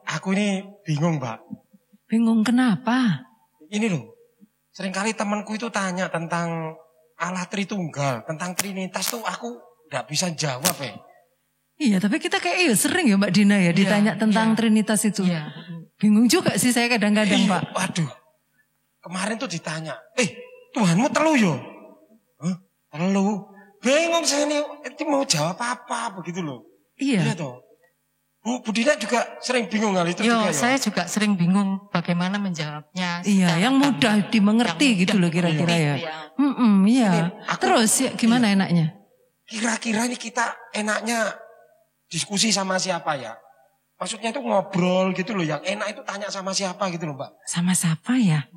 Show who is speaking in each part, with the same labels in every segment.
Speaker 1: aku ini bingung, Mbak.
Speaker 2: Bingung kenapa?
Speaker 1: Ini loh, seringkali temanku itu tanya tentang Allah Tritunggal, tentang Trinitas tuh aku nggak bisa jawab ya.
Speaker 2: Iya, tapi kita kayak sering ya Mbak Dina ya ditanya tentang Trinitas itu.
Speaker 3: Iya.
Speaker 2: Bingung juga sih saya kadang-kadang Pak.
Speaker 1: Waduh, kemarin tuh ditanya, Tuhanmu telu yo? Hah? Telu? Bingung saya nih, mau jawab apa begitu loh.
Speaker 2: Iya.
Speaker 1: Toh. Bu Dina juga sering bingung hal itu juga ya?
Speaker 3: Saya juga sering bingung bagaimana menjawabnya.
Speaker 2: Iya, yang mudah dimengerti gitu loh kira-kira ya. Iya. Terus ya, gimana enaknya?
Speaker 1: Kira-kira ini kita enaknya diskusi sama siapa ya? Maksudnya itu ngobrol gitu loh, yang enak itu tanya sama siapa gitu loh Mbak.
Speaker 2: Sama siapa ya?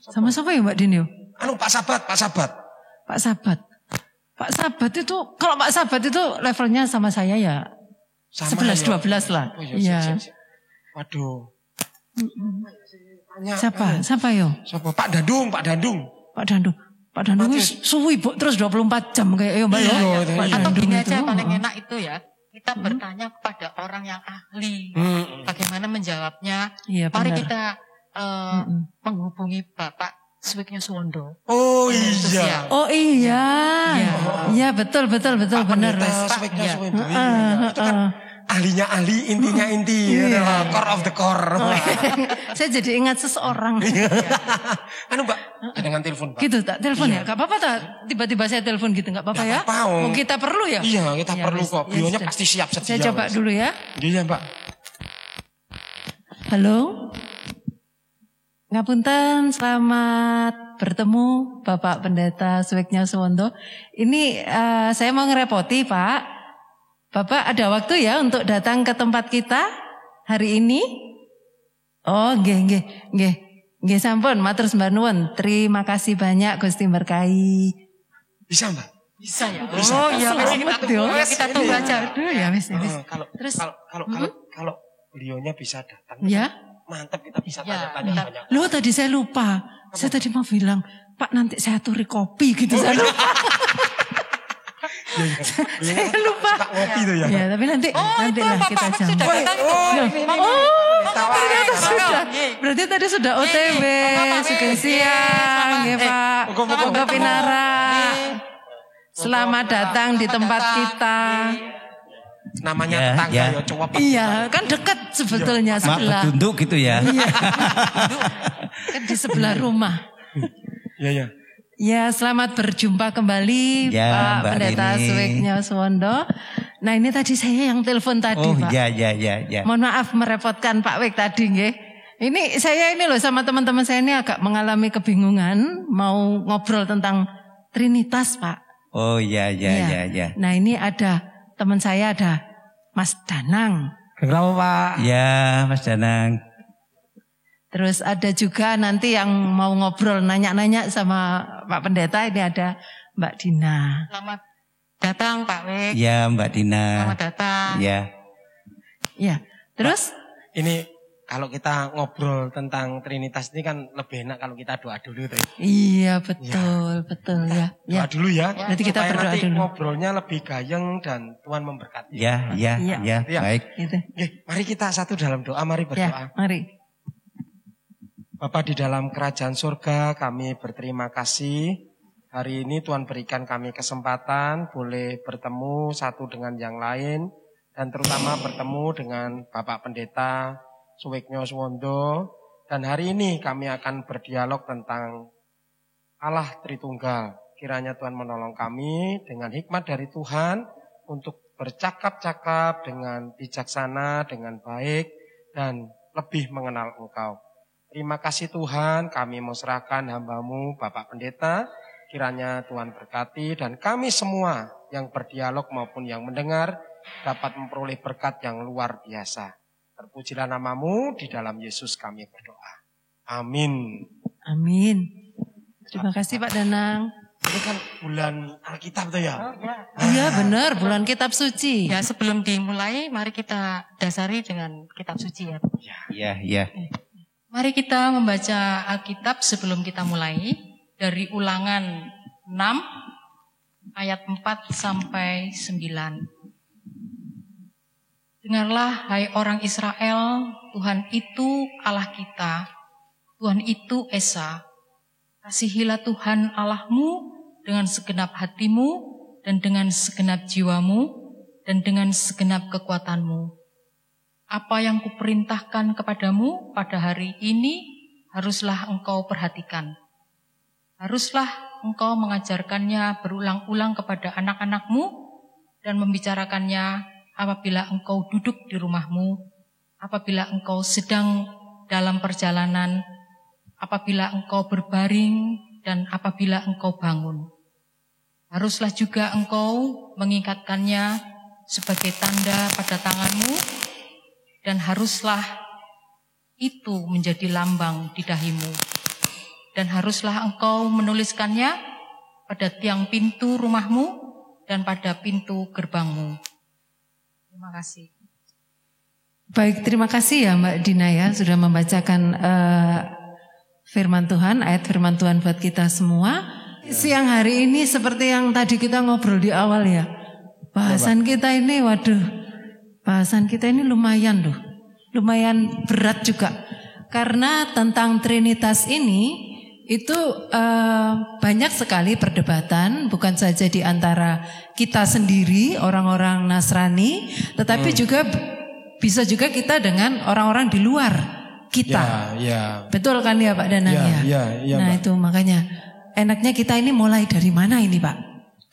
Speaker 2: Sama siapa ya Mbak Dinio?
Speaker 1: Pak Sabat.
Speaker 2: Pak Sabat. Pak Sabat itu, kalau Pak Sabat itu levelnya sama saya ya 11-12 lah.
Speaker 1: Oh iya. Siap. Waduh.
Speaker 2: Siapa yo?
Speaker 1: Siapa? Pak Dandung. Pak Dandung
Speaker 2: suwi terus 24 jam kayak Mbak ya.
Speaker 3: Atau gini aja paling enak itu ya. Kita bertanya kepada orang yang ahli. Bagaimana menjawabnya.
Speaker 2: Iya,
Speaker 3: mari kita menghubungi Bapak Swiknya Suwondo.
Speaker 1: Oh iya.
Speaker 2: Iya, betul benar.
Speaker 1: Swiknya Suwondo. Itu kan ahlinya ahli, intinya inti. Core of the core.
Speaker 2: Saya jadi ingat seseorang.
Speaker 1: Mbak, dengan telepon Mbak.
Speaker 2: Gitu tak? Telepon ya? Gak apa-apa tak? Tiba-tiba saya telepon gitu, gak apa-apa ya?
Speaker 1: Mau
Speaker 2: kita perlu ya?
Speaker 1: Iya, kita perlu kok. Beliaunya pasti siap sedia.
Speaker 2: Saya coba dulu ya.
Speaker 1: Iya Mbak.
Speaker 2: Halo? Ngapunten, selamat bertemu Bapak Pendeta Swiknya Suwondo. Ini saya mau ngerepoti Pak. Bapak ada waktu ya untuk datang ke tempat kita hari ini? Oh, nggih sampun, matur sembah nuwun. Terima kasih banyak Gusti berkahi.
Speaker 1: Bisa Mbak?
Speaker 3: Bisa ya.
Speaker 2: Oh iya,
Speaker 3: kita tunggu aja.
Speaker 2: Aduh ya wis.
Speaker 1: Kalau beliaunya bisa datang.
Speaker 2: Ya.
Speaker 1: Mantap, kita bisa tanya-tanya banyak.
Speaker 2: Loh tadi saya lupa. Saya tadi mau bilang, Pak nanti saya aturi kopi gitu. Saya lupa. Saya lupa.
Speaker 1: Ngopi tuh ya.
Speaker 2: Ya, tapi nanti lah kita jam. Ternyata sudah. Berarti tadi sudah OTW, sugeng siang, ya Pak. Moga pinara. Selamat datang di tempat kita.
Speaker 1: Namanya tetangga ya cowok.
Speaker 2: Iya, kan dekat sebetulnya sebelah.
Speaker 4: Tunduk gitu ya.
Speaker 2: Iya. Kan di sebelah rumah.
Speaker 1: Iya.
Speaker 2: Ya, selamat berjumpa kembali Pak Pendeta Swiknya Suwondo. Nah, ini tadi saya yang telepon tadi, Pak.
Speaker 4: Ya.
Speaker 2: Mohon maaf merepotkan Pak Wik tadi, nggih. Ini saya loh sama teman-teman saya ini agak mengalami kebingungan mau ngobrol tentang Trinitas, Pak.
Speaker 4: Oh, ya.
Speaker 2: Nah, ini ada teman saya ada Mas Danang.
Speaker 1: Kenapa Pak?
Speaker 4: Ya, Mas Danang.
Speaker 2: Terus ada juga nanti yang mau ngobrol nanya-nanya sama Pak Pendeta, ini ada Mbak Dina.
Speaker 3: Selamat datang Pak Wik.
Speaker 4: Ya Mbak Dina.
Speaker 3: Selamat datang.
Speaker 4: Ya.
Speaker 2: Terus?
Speaker 1: Pak, ini kalau kita ngobrol tentang Trinitas ini kan lebih enak kalau kita doa dulu tuh.
Speaker 2: Iya betul ya.
Speaker 1: Doa dulu ya.
Speaker 2: Nanti kita berdoa dulu.
Speaker 1: Ngobrolnya lebih gayeng dan Tuhan memberkati.
Speaker 4: Ya. Baik.
Speaker 2: Gitu.
Speaker 1: Mari kita satu dalam doa, mari berdoa.
Speaker 2: Ya, mari.
Speaker 1: Bapa di dalam kerajaan surga, kami berterima kasih. Hari ini Tuhan berikan kami kesempatan boleh bertemu satu dengan yang lain. Dan terutama bertemu dengan Bapak Pendeta Swiknya Suwondo. Dan hari ini kami akan berdialog tentang Allah Tritunggal. Kiranya Tuhan menolong kami dengan hikmat dari Tuhan untuk bercakap-cakap dengan bijaksana, dengan baik, dan lebih mengenal Engkau. Terima kasih Tuhan, kami mau serahkan hamba-Mu Bapak Pendeta, kiranya Tuhan berkati dan kami semua yang berdialog maupun yang mendengar dapat memperoleh berkat yang luar biasa. Terpujilah nama-Mu, di dalam Yesus kami berdoa. Amin.
Speaker 2: Amin. Terima kasih Pak Danang.
Speaker 1: Ini kan bulan Alkitab tuh ya?
Speaker 2: Iya benar, bulan kitab suci.
Speaker 3: Ya sebelum dimulai, mari kita dasari dengan kitab suci ya.
Speaker 4: Ya.
Speaker 3: Mari kita membaca Alkitab sebelum kita mulai dari Ulangan 6 ayat 4 sampai 9. Dengarlah hai orang Israel, Tuhan itu Allah kita, Tuhan itu Esa. Kasihilah Tuhan Allahmu dengan segenap hatimu dan dengan segenap jiwamu dan dengan segenap kekuatanmu. Apa yang kuperintahkan kepadamu pada hari ini haruslah engkau perhatikan. Haruslah engkau mengajarkannya berulang-ulang kepada anak-anakmu dan membicarakannya apabila engkau duduk di rumahmu, apabila engkau sedang dalam perjalanan, apabila engkau berbaring, dan apabila engkau bangun. Haruslah juga engkau mengikatkannya sebagai tanda pada tanganmu, dan haruslah itu menjadi lambang di dahimu. Dan haruslah engkau menuliskannya pada tiang pintu rumahmu dan pada pintu gerbangmu. Terima kasih.
Speaker 2: Baik, terima kasih ya Mbak Dina ya sudah membacakan firman Tuhan, ayat firman Tuhan buat kita semua. Siang hari ini seperti yang tadi kita ngobrol di awal ya. Bahasan kita ini bahasan kita ini lumayan loh. Lumayan berat juga. Karena tentang Trinitas ini itu banyak sekali perdebatan, bukan saja di antara kita sendiri orang-orang Nasrani, tetapi juga bisa juga kita dengan orang-orang di luar kita. Betul kan ya Pak Danang ya? Nah Pak. Itu makanya enaknya kita ini mulai dari mana ini Pak?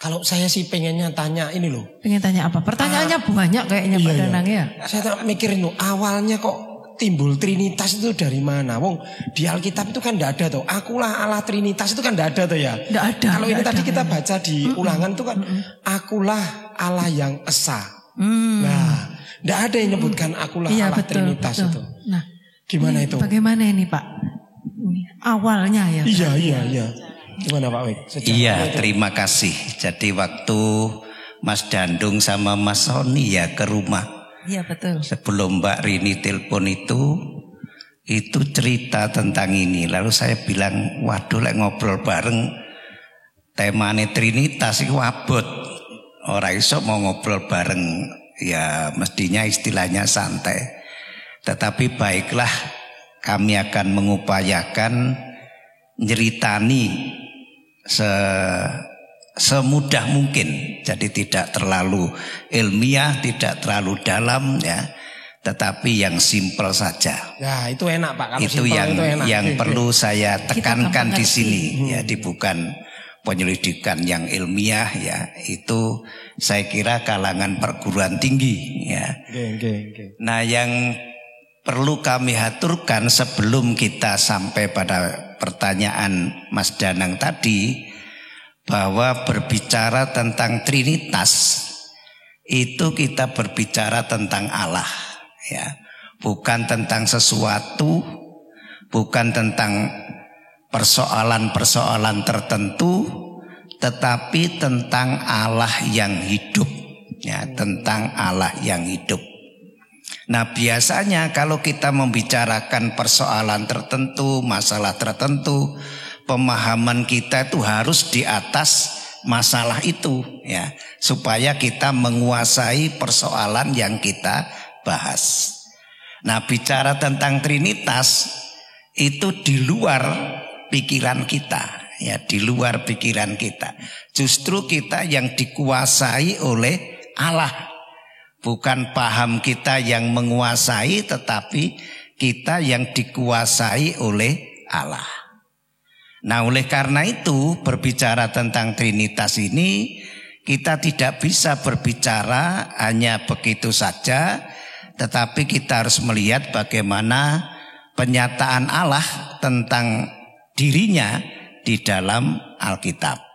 Speaker 1: Kalau saya sih pengennya tanya ini loh.
Speaker 2: Pengen tanya apa? Pertanyaannya banyak kayaknya Pak Danang ya.
Speaker 1: Saya tak mikirin loh, awalnya kok timbul Trinitas itu dari mana? Wong di Alkitab itu kan tidak ada tuh. Akulah Allah Trinitas itu kan tidak ada tuh ya.
Speaker 2: Tidak ada.
Speaker 1: Kalau ini tadi kita baca di ulangan itu kan akulah Allah yang Esa. Nah, tidak ada yang menyebutkan akulah Allah Trinitas itu.
Speaker 2: Nah,
Speaker 1: gimana itu?
Speaker 2: Bagaimana ini Pak? Awalnya ya.
Speaker 1: Iya. Gimana Pak Wik?
Speaker 4: Iya, terima kasih. Jadi waktu Mas Dandung sama Mas Sony ya ke rumah.
Speaker 2: Iya betul.
Speaker 4: Sebelum Mbak Rini telepon itu cerita tentang ini. Lalu saya bilang, waduh lek ngobrol bareng temane Trinitas itu abot. Orang iso mau ngobrol bareng ya mestinya istilahnya santai. Tetapi baiklah kami akan mengupayakan nyeritani semudah mungkin, jadi tidak terlalu ilmiah, tidak terlalu dalam ya, tetapi yang simpel saja.
Speaker 1: Ya itu enak Pak. Kalau
Speaker 4: itu yang perlu saya tekankan di sini ya, bukan penyelidikan yang ilmiah ya, itu saya kira kalangan perguruan tinggi ya. Nah yang perlu kami aturkan sebelum kita sampai pada pertanyaan Mas Danang tadi, bahwa berbicara tentang Trinitas itu kita berbicara tentang Allah ya, bukan tentang sesuatu, bukan tentang persoalan-persoalan tertentu, tetapi tentang Allah yang hidup ya, tentang Allah yang hidup. Nah biasanya kalau kita membicarakan persoalan tertentu, masalah tertentu, pemahaman kita itu harus di atas masalah itu ya, supaya kita menguasai persoalan yang kita bahas. Nah bicara tentang Trinitas itu di luar pikiran kita ya, di luar pikiran kita. Justru kita yang dikuasai oleh Allah. Bukan paham kita yang menguasai, tetapi kita yang dikuasai oleh Allah. Nah oleh karena itu berbicara tentang Trinitas ini, kita tidak bisa berbicara hanya begitu saja, tetapi kita harus melihat bagaimana penyataan Allah tentang dirinya di dalam Alkitab.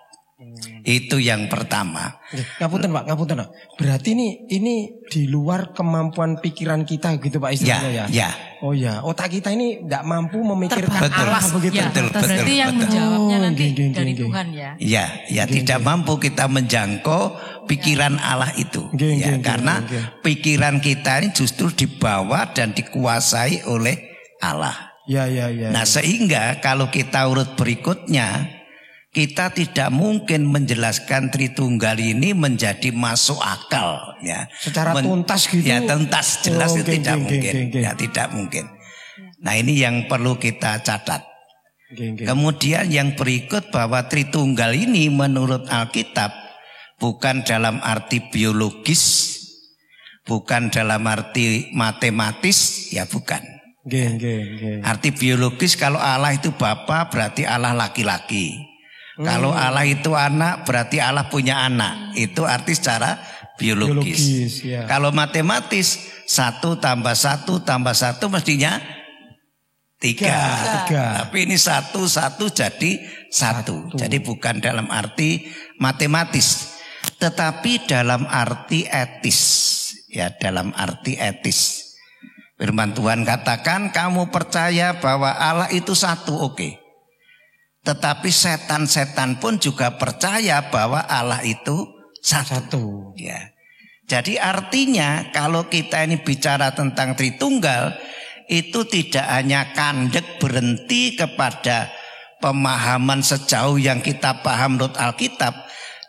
Speaker 4: Itu yang pertama.
Speaker 1: Ngapunten Pak, ngapunten Pak. Berarti ini di luar kemampuan pikiran kita gitu Pak istilahnya ya.
Speaker 4: Ya.
Speaker 1: Oh ya, otak kita ini tidak mampu memikirkan Allah begitu.
Speaker 3: Ya, berarti yang menjawabnya nanti dari Tuhan ya.
Speaker 4: Ya, tidak mampu kita menjangkau pikiran Allah itu. Karena pikiran kita ini justru dibawa dan dikuasai oleh Allah.
Speaker 1: Ya.
Speaker 4: Nah, sehingga kalau kita urut berikutnya, kita tidak mungkin menjelaskan Tritunggal ini menjadi masuk akal ya.
Speaker 1: Secara tuntas gitu.
Speaker 4: Ya, tuntas jelas itu tidak mungkin. Ya, tidak mungkin. Nah, ini yang perlu kita catat. Kemudian yang berikut bahwa Tritunggal ini menurut Alkitab bukan dalam arti biologis, bukan dalam arti matematis, ya bukan. Arti biologis kalau Allah itu Bapa berarti Allah laki-laki. Kalau Allah itu anak berarti Allah punya anak. Itu arti secara biologis. Ya. Kalau matematis 1 + 1 + 1 mestinya 3. Tapi ini 1 jadi 1. Jadi bukan dalam arti matematis, tetapi dalam arti etis. Ya, dalam arti etis. Firman Tuhan katakan kamu percaya bahwa Allah itu satu, oke. Tetapi setan-setan pun juga percaya bahwa Allah itu satu. Ya. Jadi artinya kalau kita ini bicara tentang Tritunggal, itu tidak hanya kandek berhenti kepada pemahaman sejauh yang kita paham menurut Alkitab,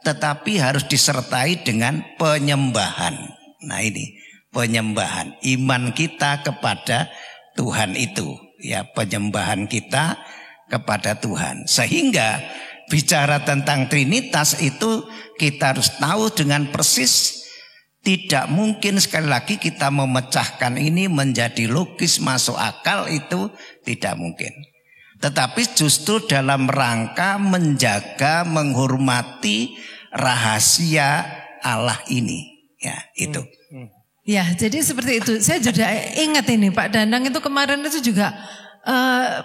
Speaker 4: tetapi harus disertai dengan penyembahan. Nah ini penyembahan, iman kita kepada Tuhan itu, ya, penyembahan kita kepada Tuhan. Sehingga bicara tentang Trinitas itu kita harus tahu dengan persis. Tidak mungkin sekali lagi kita memecahkan ini menjadi logis masuk akal, itu tidak mungkin. Tetapi justru dalam rangka menjaga, menghormati rahasia Allah ini. Ya, itu.
Speaker 2: Ya, jadi seperti itu. Saya juga ingat ini Pak Danang itu kemarin itu juga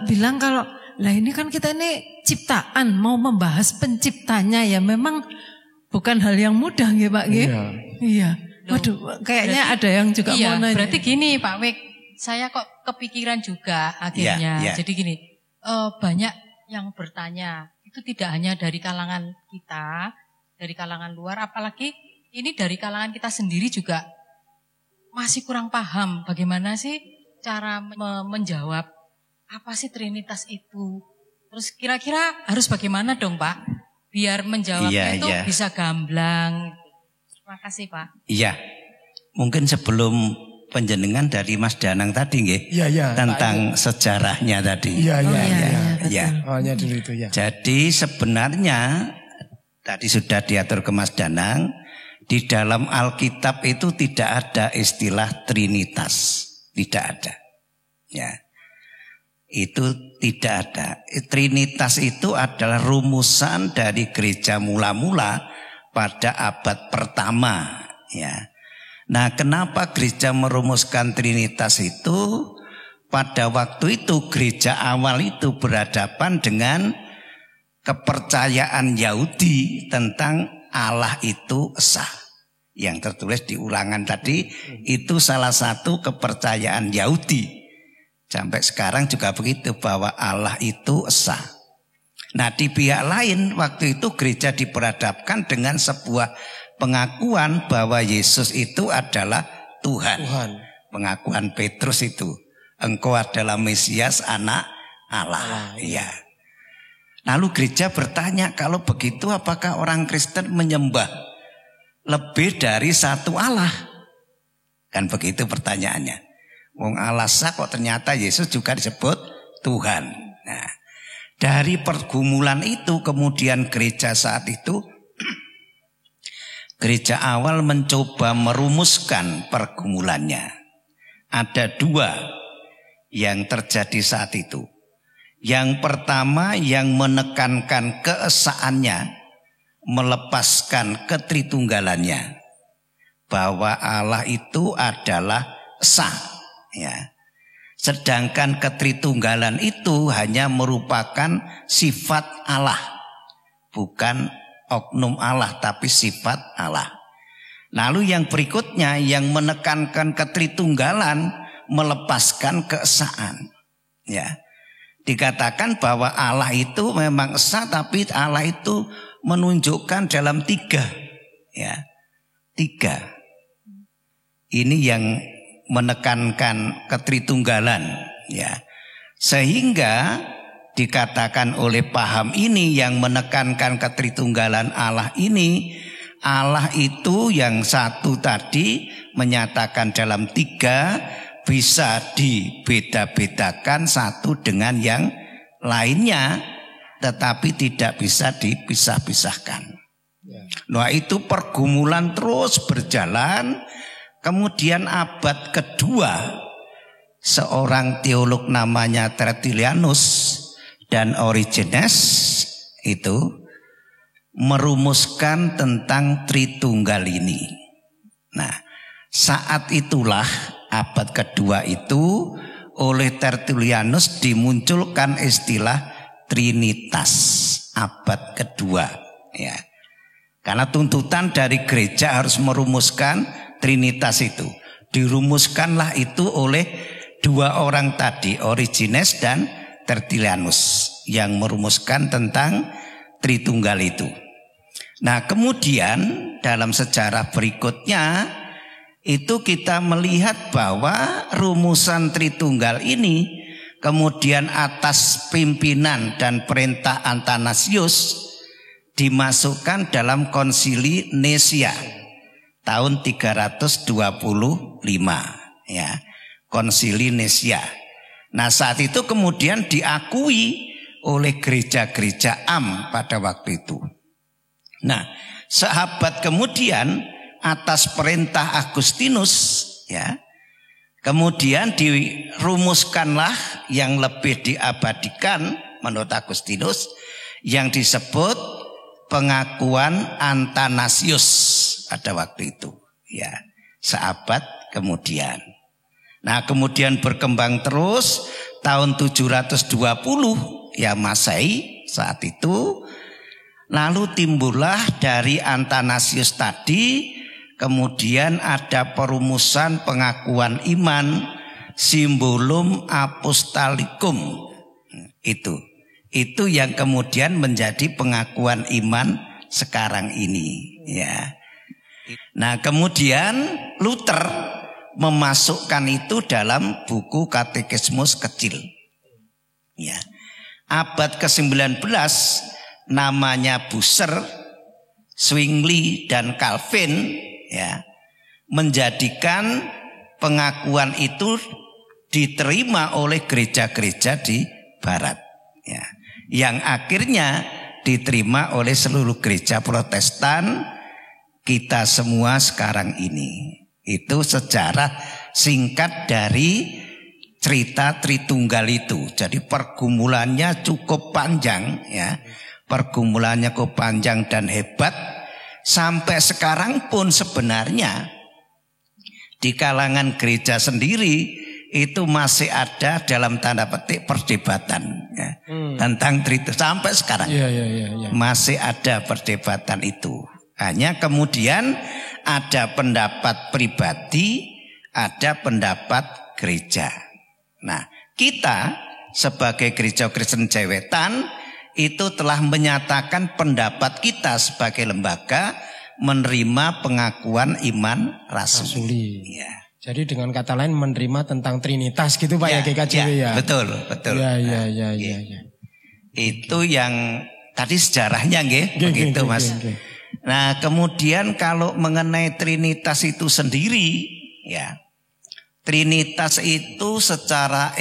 Speaker 2: bilang kalau lah ini kan kita ini ciptaan, mau membahas penciptanya ya memang bukan hal yang mudah ya Pak. Iya. Waduh, kayaknya berarti, ada yang juga mau nanya.
Speaker 3: Berarti gini Pak Wik, saya kok kepikiran juga akhirnya. Jadi gini, banyak yang bertanya, itu tidak hanya dari kalangan kita, dari kalangan luar, apalagi ini dari kalangan kita sendiri juga masih kurang paham bagaimana sih cara menjawab apa sih Trinitas itu. Terus kira-kira harus bagaimana dong Pak, biar menjawabnya itu bisa gamblang. Terima kasih Pak. Iya,
Speaker 4: mungkin sebelum penjenengan dari Mas Danang tadi nggih, tentang Pak, sejarahnya tadi. Awalnya dulu itu ya. Jadi sebenarnya tadi sudah diatur ke Mas Danang, di dalam Alkitab itu tidak ada istilah Trinitas, tidak ada. Ya, itu tidak ada. Trinitas itu adalah rumusan dari gereja mula-mula pada abad pertama, ya. Nah, kenapa gereja merumuskan Trinitas itu? Pada waktu itu gereja awal itu berhadapan dengan kepercayaan Yahudi tentang Allah itu esa. Yang tertulis di Ulangan tadi itu salah satu kepercayaan Yahudi. Sampai sekarang juga begitu, bahwa Allah itu esa. Nah, di pihak lain waktu itu gereja diperhadapkan dengan sebuah pengakuan bahwa Yesus itu adalah Tuhan. Pengakuan Petrus itu, engkau adalah Mesias, anak Allah. Ya. Lalu gereja bertanya, kalau begitu apakah orang Kristen menyembah lebih dari satu Allah? Kan begitu pertanyaannya. Wong Allah esa kok ternyata Yesus juga disebut Tuhan. Nah, dari pergumulan itu kemudian gereja saat itu, gereja awal mencoba merumuskan pergumulannya. Ada dua yang terjadi saat itu. Yang pertama yang menekankan keesaannya, melepaskan ketritunggalannya, bahwa Allah itu adalah esa, ya. Sedangkan ketritunggalan itu hanya merupakan sifat Allah, bukan oknum Allah, tapi sifat Allah. Lalu yang berikutnya yang menekankan ketritunggalan, melepaskan keesaan. Ya, dikatakan bahwa Allah itu memang esa, tapi Allah itu menunjukkan dalam tiga. Ya, tiga. Ini yang menekankan ketritunggalan, ya. Sehingga dikatakan oleh paham ini yang menekankan ketritunggalan Allah ini, Allah itu yang satu tadi menyatakan dalam tiga, bisa dibeda-bedakan satu dengan yang lainnya, tetapi tidak bisa dipisah-pisahkan. Nah, itu pergumulan terus berjalan. Kemudian abad kedua, seorang teolog namanya Tertullianus dan Origenes itu merumuskan tentang Tritunggal ini. Nah, saat itulah abad kedua itu oleh Tertullianus dimunculkan istilah Trinitas, abad kedua, ya. Karena tuntutan dari gereja harus merumuskan Trinitas itu. Dirumuskanlah itu oleh dua orang tadi, Origenes dan Tertullianus, yang merumuskan tentang Tritunggal itu. Nah, kemudian dalam sejarah berikutnya itu kita melihat bahwa rumusan Tritunggal ini kemudian atas pimpinan dan perintah Athanasius dimasukkan dalam Konsili Nicea tahun 325, ya, Konsili Nicea. Nah, saat itu kemudian diakui oleh gereja-gereja am pada waktu itu. Nah, seabad kemudian atas perintah Agustinus, ya, kemudian dirumuskanlah yang lebih diabadikan menurut Agustinus yang disebut pengakuan Athanasius pada waktu itu, ya, seabad kemudian. Nah, kemudian berkembang terus tahun 720 ya Masehi saat itu. Lalu timbullah dari Athanasius tadi, kemudian ada perumusan pengakuan iman, Symbolum Apostolikum. Itu yang kemudian menjadi pengakuan iman sekarang ini, ya. Nah, kemudian Luther memasukkan itu dalam buku Katekismus kecil, ya. Abad ke-19 namanya Bucer, Zwingli dan Calvin, ya, menjadikan pengakuan itu diterima oleh gereja-gereja di barat, ya, yang akhirnya diterima oleh seluruh gereja Protestan kita semua sekarang ini. Itu sejarah singkat dari cerita Tritunggal itu. Jadi pergumulannya cukup panjang, ya. Pergumulannya cukup panjang dan hebat. Sampai sekarang pun sebenarnya di kalangan gereja sendiri itu masih ada dalam tanda petik perdebatan, ya, tentang Tritunggal sampai sekarang. Masih ada perdebatan itu. Hanya kemudian ada pendapat pribadi, ada pendapat gereja. Nah, kita sebagai Gereja Kristen Jewetan itu telah menyatakan pendapat kita sebagai lembaga menerima pengakuan iman rasuli. Ya.
Speaker 1: Jadi dengan kata lain menerima tentang Trinitas gitu Pak, ya GKJW, ya.
Speaker 4: Betul.
Speaker 1: Ya.
Speaker 4: Itu yang tadi sejarahnya begitu Mas. Nah, kemudian kalau mengenai Trinitas itu sendiri, ya. Trinitas itu secara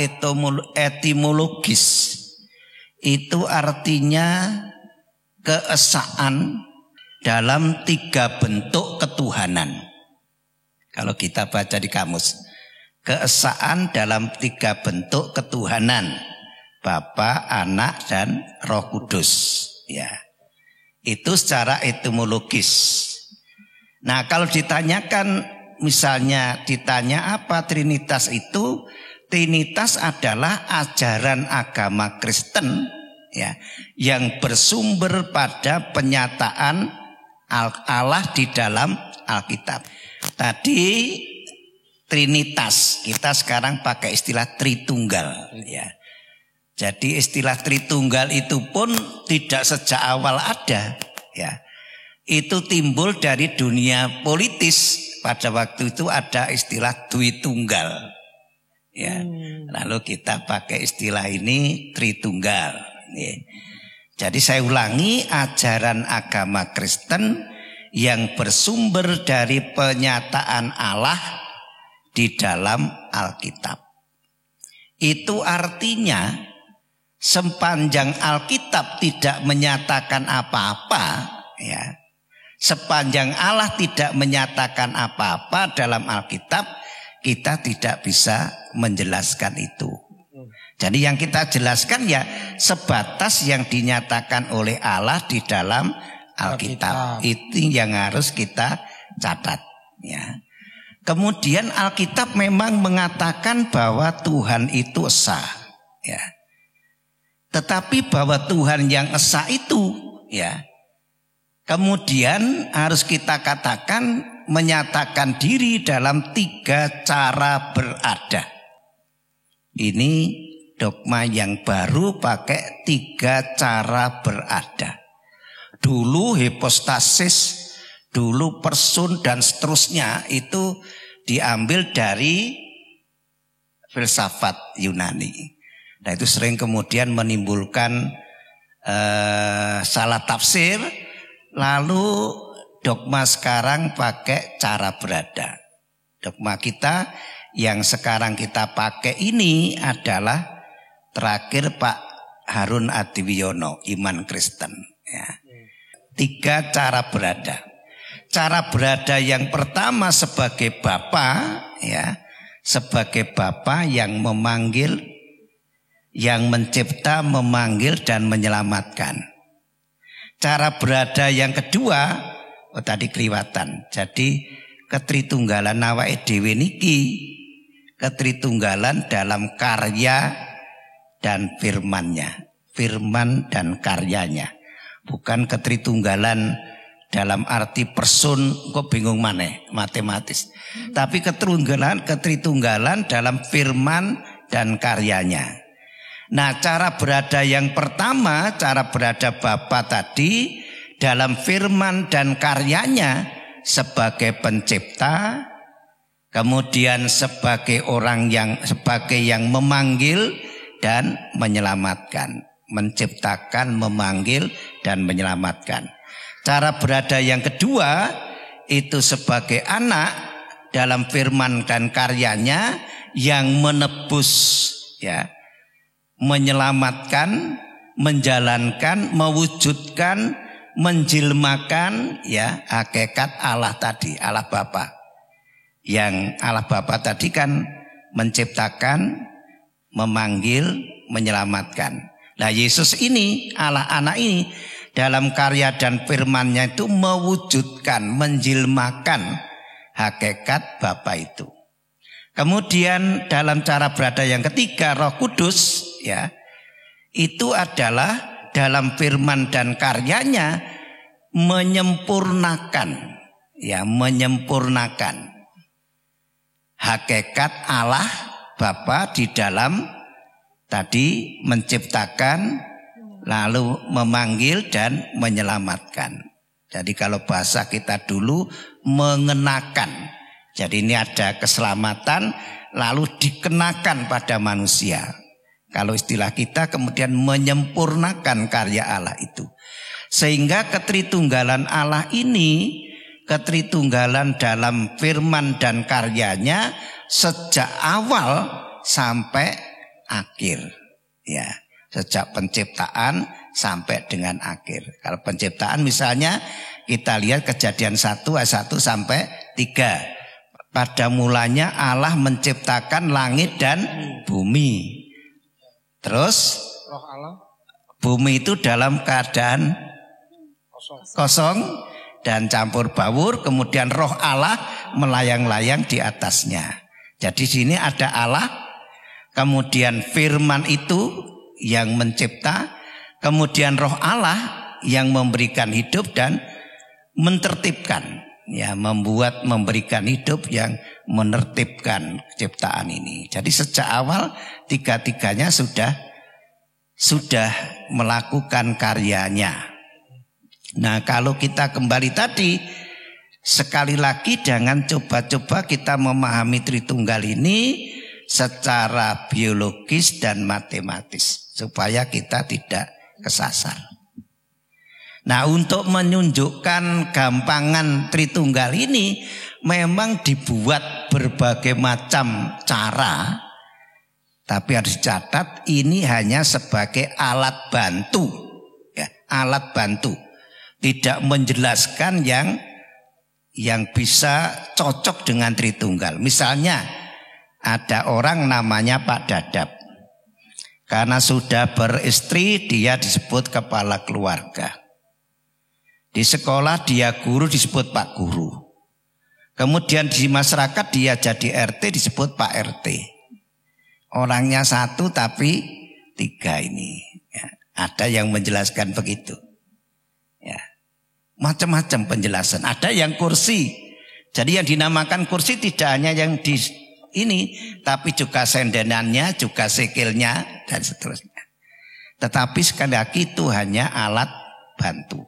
Speaker 4: etimologis itu artinya keesaan dalam tiga bentuk ketuhanan. Kalau kita baca di kamus, keesaan dalam tiga bentuk ketuhanan, Bapa, Anak, dan Roh Kudus, ya. Itu secara etimologis. Nah, kalau ditanyakan, misalnya ditanya apa Trinitas itu? Trinitas adalah ajaran agama Kristen, ya, yang bersumber pada penyataan Allah di dalam Alkitab. Tadi Trinitas, kita sekarang pakai istilah Tritunggal, ya. Jadi istilah Tritunggal itu pun tidak sejak awal ada, ya. Itu timbul dari dunia politis. Pada waktu itu ada istilah Duitunggal, ya. Lalu kita pakai istilah ini Tritunggal. Jadi saya ulangi, ajaran agama Kristen yang bersumber dari penyataan Allah di dalam Alkitab. Itu artinya sepanjang Alkitab tidak menyatakan apa-apa, ya. Sepanjang Allah tidak menyatakan apa-apa dalam Alkitab, kita tidak bisa menjelaskan itu. Jadi yang kita jelaskan ya sebatas yang dinyatakan oleh Allah di dalam Alkitab. Itu yang harus kita catat, ya. Kemudian Alkitab memang mengatakan bahwa Tuhan itu esa, ya. Tetapi bahwa Tuhan yang esa itu, ya, kemudian harus kita katakan menyatakan diri dalam 3 cara berada. Ini dogma yang baru, pakai 3 cara berada. Dulu hipostasis, dulu person dan seterusnya itu diambil dari filsafat Yunani. Nah itu sering kemudian menimbulkan salah tafsir. Lalu dogma sekarang pakai cara berada. Dogma kita yang sekarang kita pakai ini adalah terakhir Pak Harun Adiwiono, Iman Kristen, ya. 3 cara berada. Cara berada yang pertama sebagai Bapa, ya, sebagai Bapa yang memanggil, yang mencipta, memanggil dan menyelamatkan. Cara berada yang kedua, tadi keliwatan. Jadi ketritunggalan awake dhewe niki, ketritunggalan dalam karya dan firman-Nya, firman dan karyanya. Bukan ketritunggalan dalam arti person, kok bingung maneh matematis. Tapi ketritunggalan dalam firman dan karyanya. Nah, cara berada yang pertama, cara berada Bapa tadi dalam firman dan karyanya sebagai pencipta, kemudian sebagai orang yang memanggil dan menyelamatkan, menciptakan, memanggil dan menyelamatkan. Cara berada yang kedua itu sebagai anak dalam firman dan karyanya yang menebus, ya, menyelamatkan, menjalankan, mewujudkan, menjilmakan, ya, hakikat Allah tadi, Allah Bapa. Yang Allah Bapa tadi kan menciptakan, memanggil, menyelamatkan. Nah, Yesus ini, Allah anak ini dalam karya dan firman-Nya itu mewujudkan, menjilmakan hakikat Bapa itu. Kemudian dalam cara berada yang ketiga, Roh Kudus, ya, itu adalah dalam firman dan karyanya menyempurnakan, ya, menyempurnakan hakikat Allah Bapa di dalam tadi menciptakan, lalu memanggil dan menyelamatkan. Jadi kalau bahasa kita dulu mengenakan. Jadi ini ada keselamatan lalu dikenakan pada manusia. Kalau istilah kita kemudian menyempurnakan karya Allah itu. Sehingga ketritunggalan Allah ini, ketritunggalan dalam firman dan karyanya sejak awal sampai akhir, ya, sejak penciptaan sampai dengan akhir. Kalau penciptaan misalnya kita lihat Kejadian 1 ayat 1 sampai 3. Pada mulanya Allah menciptakan langit dan bumi. Terus
Speaker 1: Roh Allah,
Speaker 4: bumi itu dalam keadaan kosong dan campur baur, kemudian roh Allah melayang-layang di atasnya. Jadi sini ada Allah, kemudian firman itu yang mencipta, kemudian roh Allah yang memberikan hidup dan mentertibkan, ya, memberikan hidup yang menertibkan ciptaan ini. Jadi sejak awal tiga-tiganya sudah melakukan karyanya. Nah, kalau kita kembali tadi, sekali lagi jangan coba-coba kita memahami Tritunggal ini secara biologis dan matematis supaya kita tidak kesasar. Nah, untuk menunjukkan gampangan Tritunggal ini memang dibuat berbagai macam cara, tapi harus dicatat ini hanya sebagai alat bantu, ya, alat bantu, tidak menjelaskan yang bisa cocok dengan Tritunggal. Misalnya ada orang namanya Pak Dadap, karena sudah beristri dia disebut kepala keluarga. Di sekolah dia guru disebut Pak Guru. Kemudian di masyarakat dia jadi RT disebut Pak RT. Orangnya satu tapi tiga ini. Ya, ada yang menjelaskan begitu. Ya, macam-macam penjelasan. Ada yang kursi. Jadi yang dinamakan kursi tidak hanya yang di ini, tapi juga sendenannya, juga sikilnya dan seterusnya. Tetapi sekali lagi itu hanya alat bantu.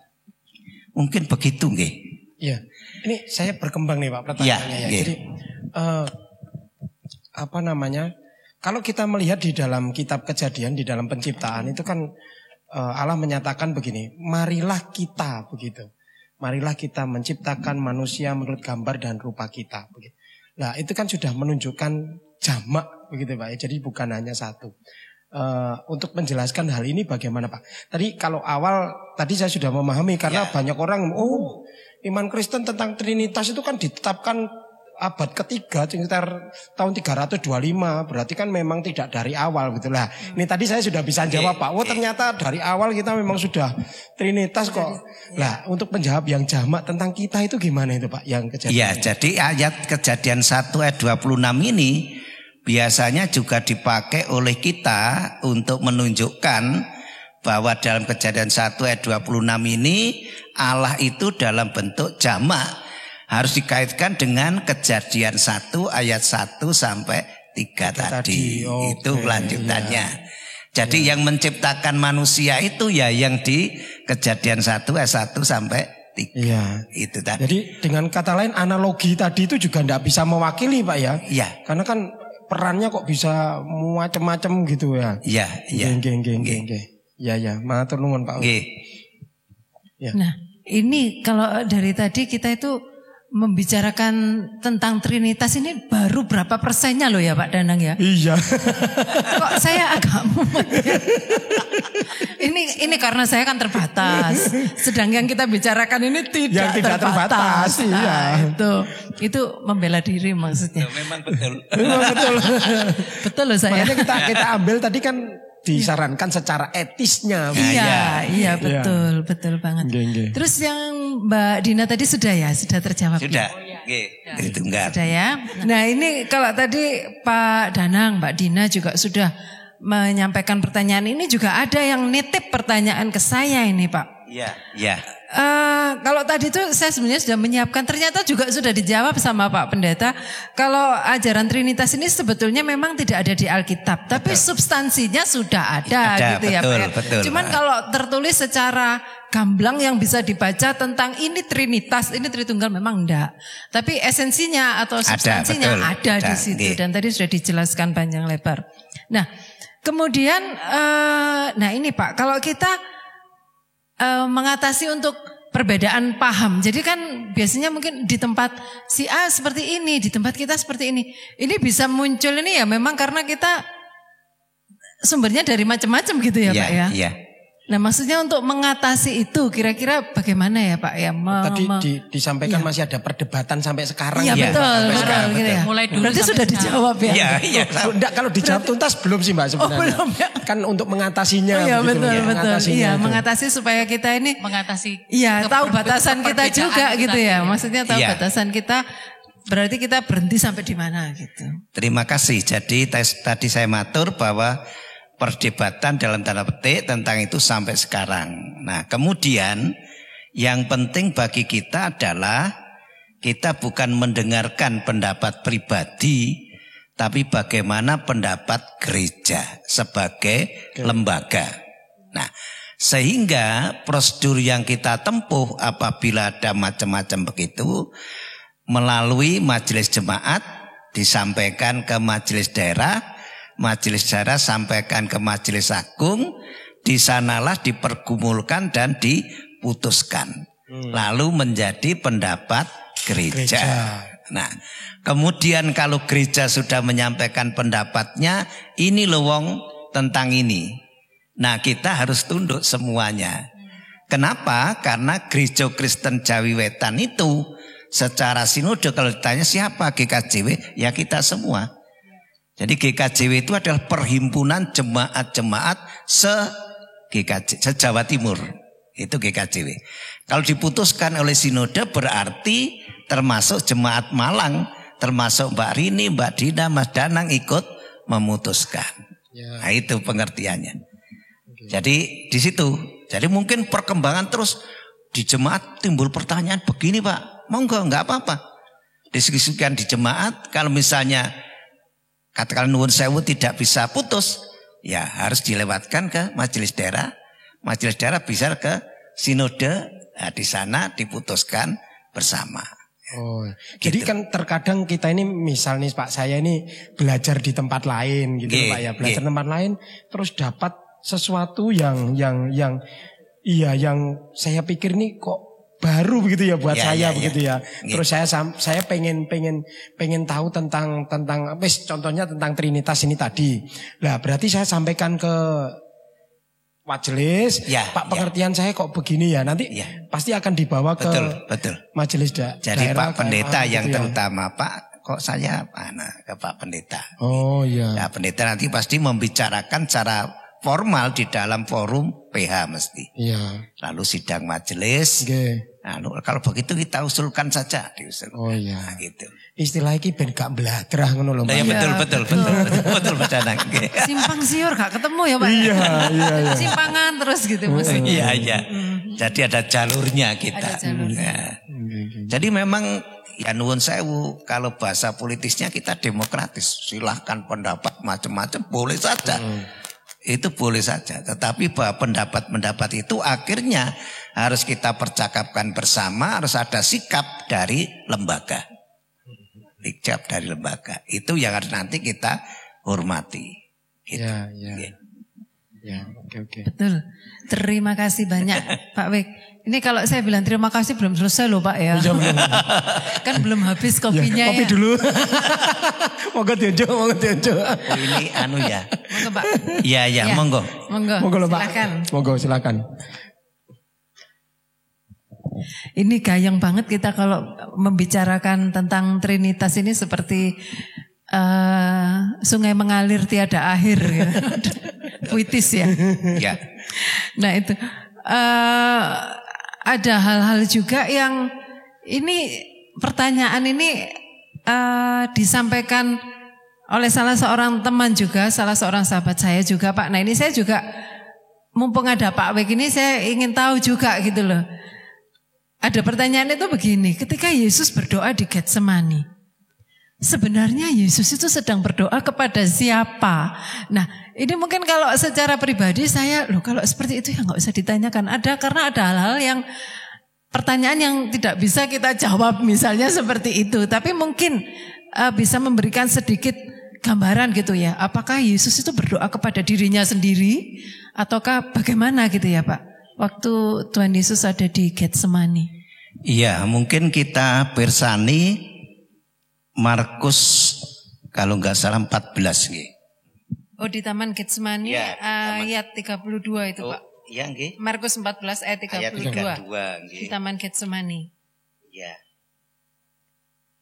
Speaker 4: Mungkin begitu nggih.
Speaker 1: Iya. Ini saya berkembang nih Pak pertanyaannya ya. Jadi kalau kita melihat di dalam kitab Kejadian, di dalam penciptaan itu kan Allah menyatakan begini, marilah kita begitu. Marilah kita menciptakan manusia menurut gambar dan rupa kita begitu. Nah, itu kan sudah menunjukkan jamak begitu Pak. Jadi bukan hanya satu. Untuk menjelaskan hal ini bagaimana Pak? Tadi kalau awal tadi saya sudah memahami karena banyak orang iman Kristen tentang Trinitas itu kan ditetapkan abad ketiga sekitar tahun 325, berarti kan memang tidak dari awal gitu lah. Ini tadi saya sudah bisa jawab Pak. Ternyata dari awal kita memang sudah Trinitas kok. Nah, untuk menjawab yang jamak tentang kita itu gimana itu Pak yang Kejadian?
Speaker 4: Iya, jadi ayat Kejadian 1 ayat 26 ini biasanya juga dipakai oleh kita untuk menunjukkan bahwa dalam Kejadian 1 ayat 26 ini Allah itu dalam bentuk jamak harus dikaitkan dengan Kejadian 1 ayat 1 sampai 3 tadi. Itu lanjutannya. Jadi yang menciptakan manusia itu ya yang di Kejadian 1 ayat 1 sampai 3. Itu tadi.
Speaker 1: Jadi dengan kata lain analogi tadi itu juga tidak bisa mewakili Pak ya.
Speaker 4: Iya.
Speaker 1: Karena kan perannya kok bisa macam-macam gitu ya.
Speaker 4: Iya.
Speaker 1: Ya, matur nuwun Pak.
Speaker 2: Ya. Nah, ini kalau dari tadi kita itu membicarakan tentang Trinitas ini baru berapa persennya loh ya Pak Danang ya?
Speaker 1: Iya.
Speaker 2: Kok saya agak mumet ya? Ini karena saya kan terbatas. Sedang yang kita bicarakan ini tidak terbatas.
Speaker 1: Iya.
Speaker 2: Itu membela diri maksudnya.
Speaker 4: Memang betul.
Speaker 2: Betul loh saya.
Speaker 1: Makanya kita ambil tadi kan disarankan secara etisnya.
Speaker 2: Iya, betul banget. Terus yang Mbak Dina tadi sudah terjawab.
Speaker 4: Sudah. Itu enggak.
Speaker 2: Sudah ya. Nah, ini kalau tadi Pak Danang, Mbak Dina juga sudah menyampaikan pertanyaan ini, juga ada yang nitip pertanyaan ke saya ini, Pak.
Speaker 4: Iya.
Speaker 2: Kalau tadi itu saya sebenarnya sudah menyiapkan, ternyata juga sudah dijawab sama Pak Pendeta. Kalau ajaran Trinitas ini sebetulnya memang tidak ada di Alkitab, tapi substansinya sudah ada gitu ya Pak.
Speaker 4: Betul.
Speaker 2: Cuman kalau tertulis secara gamblang yang bisa dibaca tentang ini Trinitas, ini Tritunggal memang enggak. Tapi esensinya atau substansinya ada di situ dan tadi sudah dijelaskan panjang lebar. Nah, kemudian ini Pak, kalau kita mengatasi untuk perbedaan paham. Jadi kan biasanya mungkin di tempat si A seperti ini, di tempat kita seperti ini. Ini bisa muncul ini ya memang karena kita sumbernya dari macam-macam gitu ya Pak ya.
Speaker 4: Iya.
Speaker 2: Nah maksudnya untuk mengatasi itu kira-kira bagaimana ya Pak ya?
Speaker 1: Tadi disampaikan masih ada perdebatan sampai sekarang.
Speaker 2: Iya betul. Gitu ya.
Speaker 3: Mulai dulu.
Speaker 2: Berarti sudah dijawab ya?
Speaker 4: Iya.
Speaker 1: Enggak, kalau dijawab tuntas belum sih Mbak sebenarnya.
Speaker 2: Belum ya.
Speaker 1: Kan untuk mengatasinya.
Speaker 2: Iya betul. Iya
Speaker 1: itu.
Speaker 2: mengatasi supaya kita ini. Iya tahu batasan kita juga gitu ya. Maksudnya tahu batasan kita. Berarti kita berhenti sampai di mana gitu.
Speaker 4: Terima kasih. Jadi tadi saya matur bahwa perdebatan dalam tanda petik tentang itu sampai sekarang. Nah, kemudian yang penting bagi kita adalah kita bukan mendengarkan pendapat pribadi, tapi bagaimana pendapat gereja sebagai lembaga. Nah, sehingga prosedur yang kita tempuh apabila ada macam-macam begitu melalui majelis jemaat disampaikan ke majelis daerah sampaikan ke majelis agung, di sanalah dipergumulkan dan diputuskan. Lalu menjadi pendapat gereja. Nah, kemudian kalau gereja sudah menyampaikan pendapatnya, ini loh wong tentang ini. Nah, kita harus tunduk semuanya. Kenapa? Karena Gereja Kristen Jawi Wetan itu secara sinode kalau ditanya siapa GKJW, ya kita semua. Jadi GKJW itu adalah perhimpunan jemaat-jemaat se-Jawa Timur. Itu GKJW. Kalau diputuskan oleh sinode berarti termasuk jemaat Malang, termasuk Mbak Rini, Mbak Dina, Mas Danang ikut memutuskan. Nah, itu pengertiannya. Jadi di situ. Jadi mungkin perkembangan terus di jemaat timbul pertanyaan begini Pak, monggo nggak apa-apa. Diskusikan di jemaat. Kalau misalnya katakan nuwun sewu tidak bisa putus, ya harus dilewatkan ke majelis daerah. Majelis daerah bisa ke sinode. Nah, di sana diputuskan bersama.
Speaker 1: Oh, jadi kan terkadang kita ini misal nih Pak, saya ini belajar di tempat lain gitu Pak ya, belajar tempat lain terus dapat sesuatu yang saya pikir nih kok baru begitu ya buat saya begitu ya. Terus saya pengen tahu tentang contohnya tentang Trinitas ini tadi. Lah berarti saya sampaikan ke majelis, Pak pengertian saya kok begini ya, nanti pasti akan dibawa ke majelis daerah.
Speaker 4: Jadi Pak Pendeta yang gitu terutama Pak, kok saya ke Pak Pendeta.
Speaker 1: Oh iya.
Speaker 4: Nah, pendeta nanti pasti membicarakan secara formal di dalam forum PH mesti.
Speaker 1: Iya.
Speaker 4: Lalu sidang majelis. Nah, kalau begitu kita usulkan saja diusul.
Speaker 1: Oh iya.
Speaker 4: Nah, gitu.
Speaker 1: Istilahnya iki ben gak bladrah ngono lho Pak.
Speaker 4: Ya betul Pak Danang.
Speaker 2: Simpang siur gak ketemu ya Pak.
Speaker 1: Iya.
Speaker 2: Simpangan terus gitu maksudnya.
Speaker 4: Iya. Jadi ada jalurnya kita.
Speaker 2: Ada jalurnya.
Speaker 4: Jadi memang ya nuwun sewu, kalau bahasa politisnya kita demokratis. Silahkan pendapat macam-macam boleh saja. Itu boleh saja. Tetapi bahwa pendapat-pendapat itu akhirnya harus kita percakapkan bersama, harus ada sikap dari lembaga. Sikap dari lembaga. Itu yang harus nanti kita hormati. Gitu.
Speaker 1: Ya, oke.
Speaker 2: Betul. Terima kasih banyak Pak Wik. Ini kalau saya bilang terima kasih belum selesai loh Pak ya. Kan belum habis kopinya
Speaker 1: kopi
Speaker 2: ya.
Speaker 1: dulu. Monggo diunjuk.
Speaker 4: Oh, ini ya.
Speaker 2: Monggo Pak.
Speaker 4: Iya, monggo.
Speaker 1: Monggo lho Pak.
Speaker 2: Silakan.
Speaker 1: Monggo silakan.
Speaker 2: Ini gayeng banget kita kalau membicarakan tentang Trinitas ini seperti sungai mengalir tiada akhir ya. Puitis ya.
Speaker 4: Ya.
Speaker 2: Nah itu ada hal-hal juga yang ini pertanyaan ini disampaikan oleh salah seorang teman juga, salah seorang sahabat saya juga Pak. Nah ini saya juga mumpung ada Pak Wik ini saya ingin tahu juga gitu loh. Ada pertanyaan itu begini, ketika Yesus berdoa di Getsemani, sebenarnya Yesus itu sedang berdoa kepada siapa? Nah, ini mungkin kalau secara pribadi saya, kalau seperti itu ya nggak usah ditanyakan. Karena ada hal-hal yang pertanyaan yang tidak bisa kita jawab, misalnya seperti itu. Tapi mungkin bisa memberikan sedikit gambaran gitu ya. Apakah Yesus itu berdoa kepada dirinya sendiri, ataukah bagaimana gitu ya Pak? Waktu Tuhan Yesus ada di Getsemani.
Speaker 4: Iya, mungkin kita bersani Markus kalau nggak salah 14 nggih.
Speaker 2: Oh, di Taman Getsemani
Speaker 4: ya,
Speaker 2: ayat 32 itu Pak.
Speaker 4: Iya nggih.
Speaker 2: Markus 14 ayat 32.
Speaker 4: Ayat 32 nggih.
Speaker 2: Di Taman Getsemani.
Speaker 4: Iya.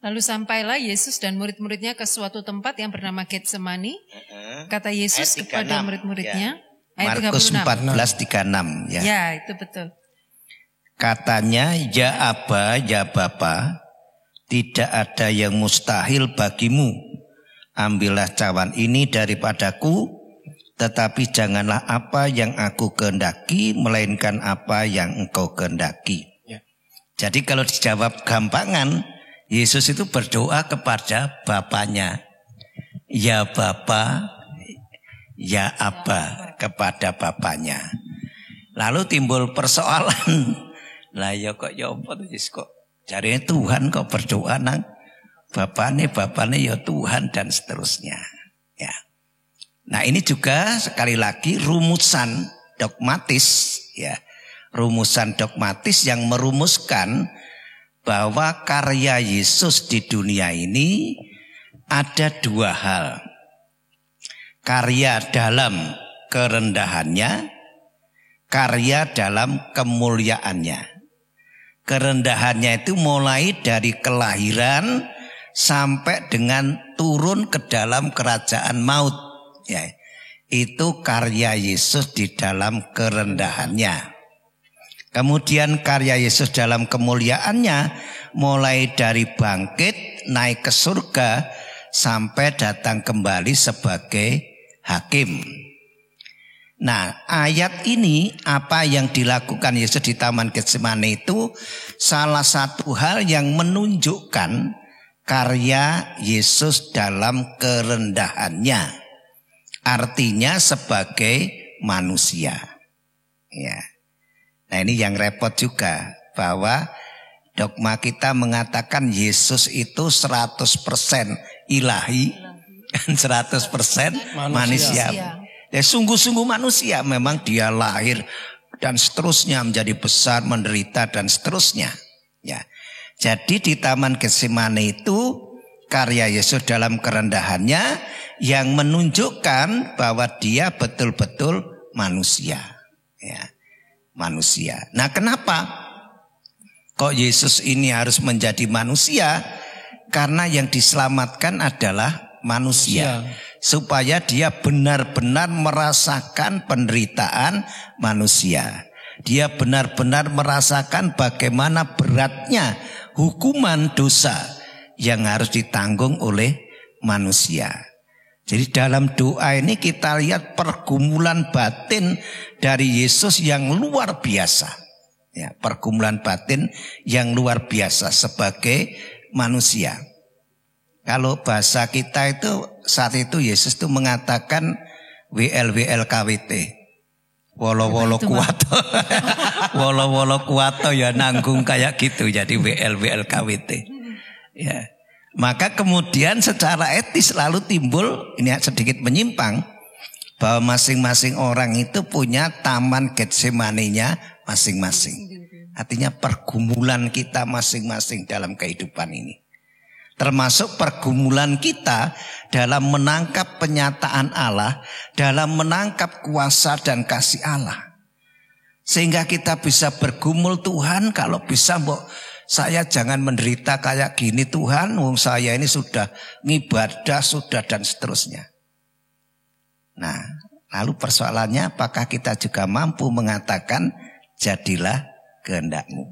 Speaker 2: Lalu sampailah Yesus dan murid-muridnya ke suatu tempat yang bernama Getsemani. Kata Yesus kepada murid-muridnya.
Speaker 4: Ya. Markus 14:36 ya.
Speaker 2: Ya, itu betul.
Speaker 4: Katanya, ya Aba, ya Bapa, tidak ada yang mustahil bagimu. Ambillah cawan ini daripadaku, tetapi janganlah apa yang aku kehendaki, melainkan apa yang engkau kehendaki. Ya. Jadi kalau dijawab gampangan, Yesus itu berdoa kepada Bapaknya. Ya Bapa, ya Aba, kepada Bapaknya. Lalu timbul persoalan. Lah ya kok ya apa kok jarine Tuhan kok berdoa nang bapane ya Tuhan dan seterusnya. Ya. Nah, ini juga sekali lagi rumusan dogmatis, ya. Rumusan dogmatis yang merumuskan bahwa karya Yesus di dunia ini ada dua hal. Karya dalam kerendahannya, karya dalam kemuliaannya. Kerendahannya itu mulai dari kelahiran sampai dengan turun ke dalam kerajaan maut. Ya, itu karya Yesus di dalam kerendahannya. Kemudian karya Yesus dalam kemuliaannya mulai dari bangkit, naik ke surga, sampai datang kembali sebagai hakim. Nah, ayat ini apa yang dilakukan Yesus di Taman Getsemani itu salah satu hal yang menunjukkan karya Yesus dalam kerendahannya. Artinya sebagai manusia. Ya. Nah, ini yang repot juga bahwa dogma kita mengatakan Yesus itu 100% ilahi dan 100% manusia. Ya, sungguh-sungguh manusia, memang dia lahir dan seterusnya menjadi besar, menderita dan seterusnya. Ya. Jadi di Taman Getsemani itu karya Yesus dalam kerendahannya yang menunjukkan bahwa dia betul-betul manusia. Ya. Manusia. Nah, kenapa kok Yesus ini harus menjadi manusia? Karena yang diselamatkan adalah manusia. Supaya dia benar-benar merasakan penderitaan manusia. Dia benar-benar merasakan bagaimana beratnya hukuman dosa yang harus ditanggung oleh manusia. Jadi dalam doa ini kita lihat pergumulan batin dari Yesus yang luar biasa. Ya, pergumulan batin yang luar biasa sebagai manusia. Kalau bahasa kita itu saat itu Yesus itu mengatakan WL KWT. Wolo kuwato. Wolo kuwato ya nanggung kayak gitu, jadi WL KWT. Ya. Maka kemudian secara etis lalu timbul, ini sedikit menyimpang, bahwa masing-masing orang itu punya taman Getsemani-nya masing-masing. Artinya pergumulan kita masing-masing dalam kehidupan ini. Termasuk pergumulan kita dalam menangkap penyataan Allah, dalam menangkap kuasa dan kasih Allah. Sehingga kita bisa bergumul, Tuhan kalau bisa saya jangan menderita kayak gini Tuhan, wong saya ini sudah ngibadah, sudah dan seterusnya. Nah, lalu persoalannya apakah kita juga mampu mengatakan jadilah kehendak-Mu.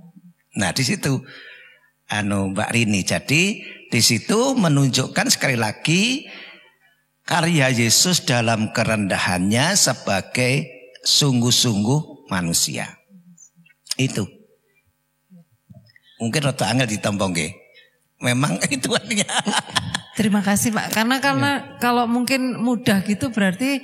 Speaker 4: Nah, di situ Mbak Rini. Jadi di situ menunjukkan sekali lagi karya Yesus dalam kerendahannya sebagai sungguh-sungguh manusia. Itu. Mungkin rada angel ditompong nggih. Memang itu artinya.
Speaker 2: Terima kasih Pak. Karena kalau mungkin mudah gitu berarti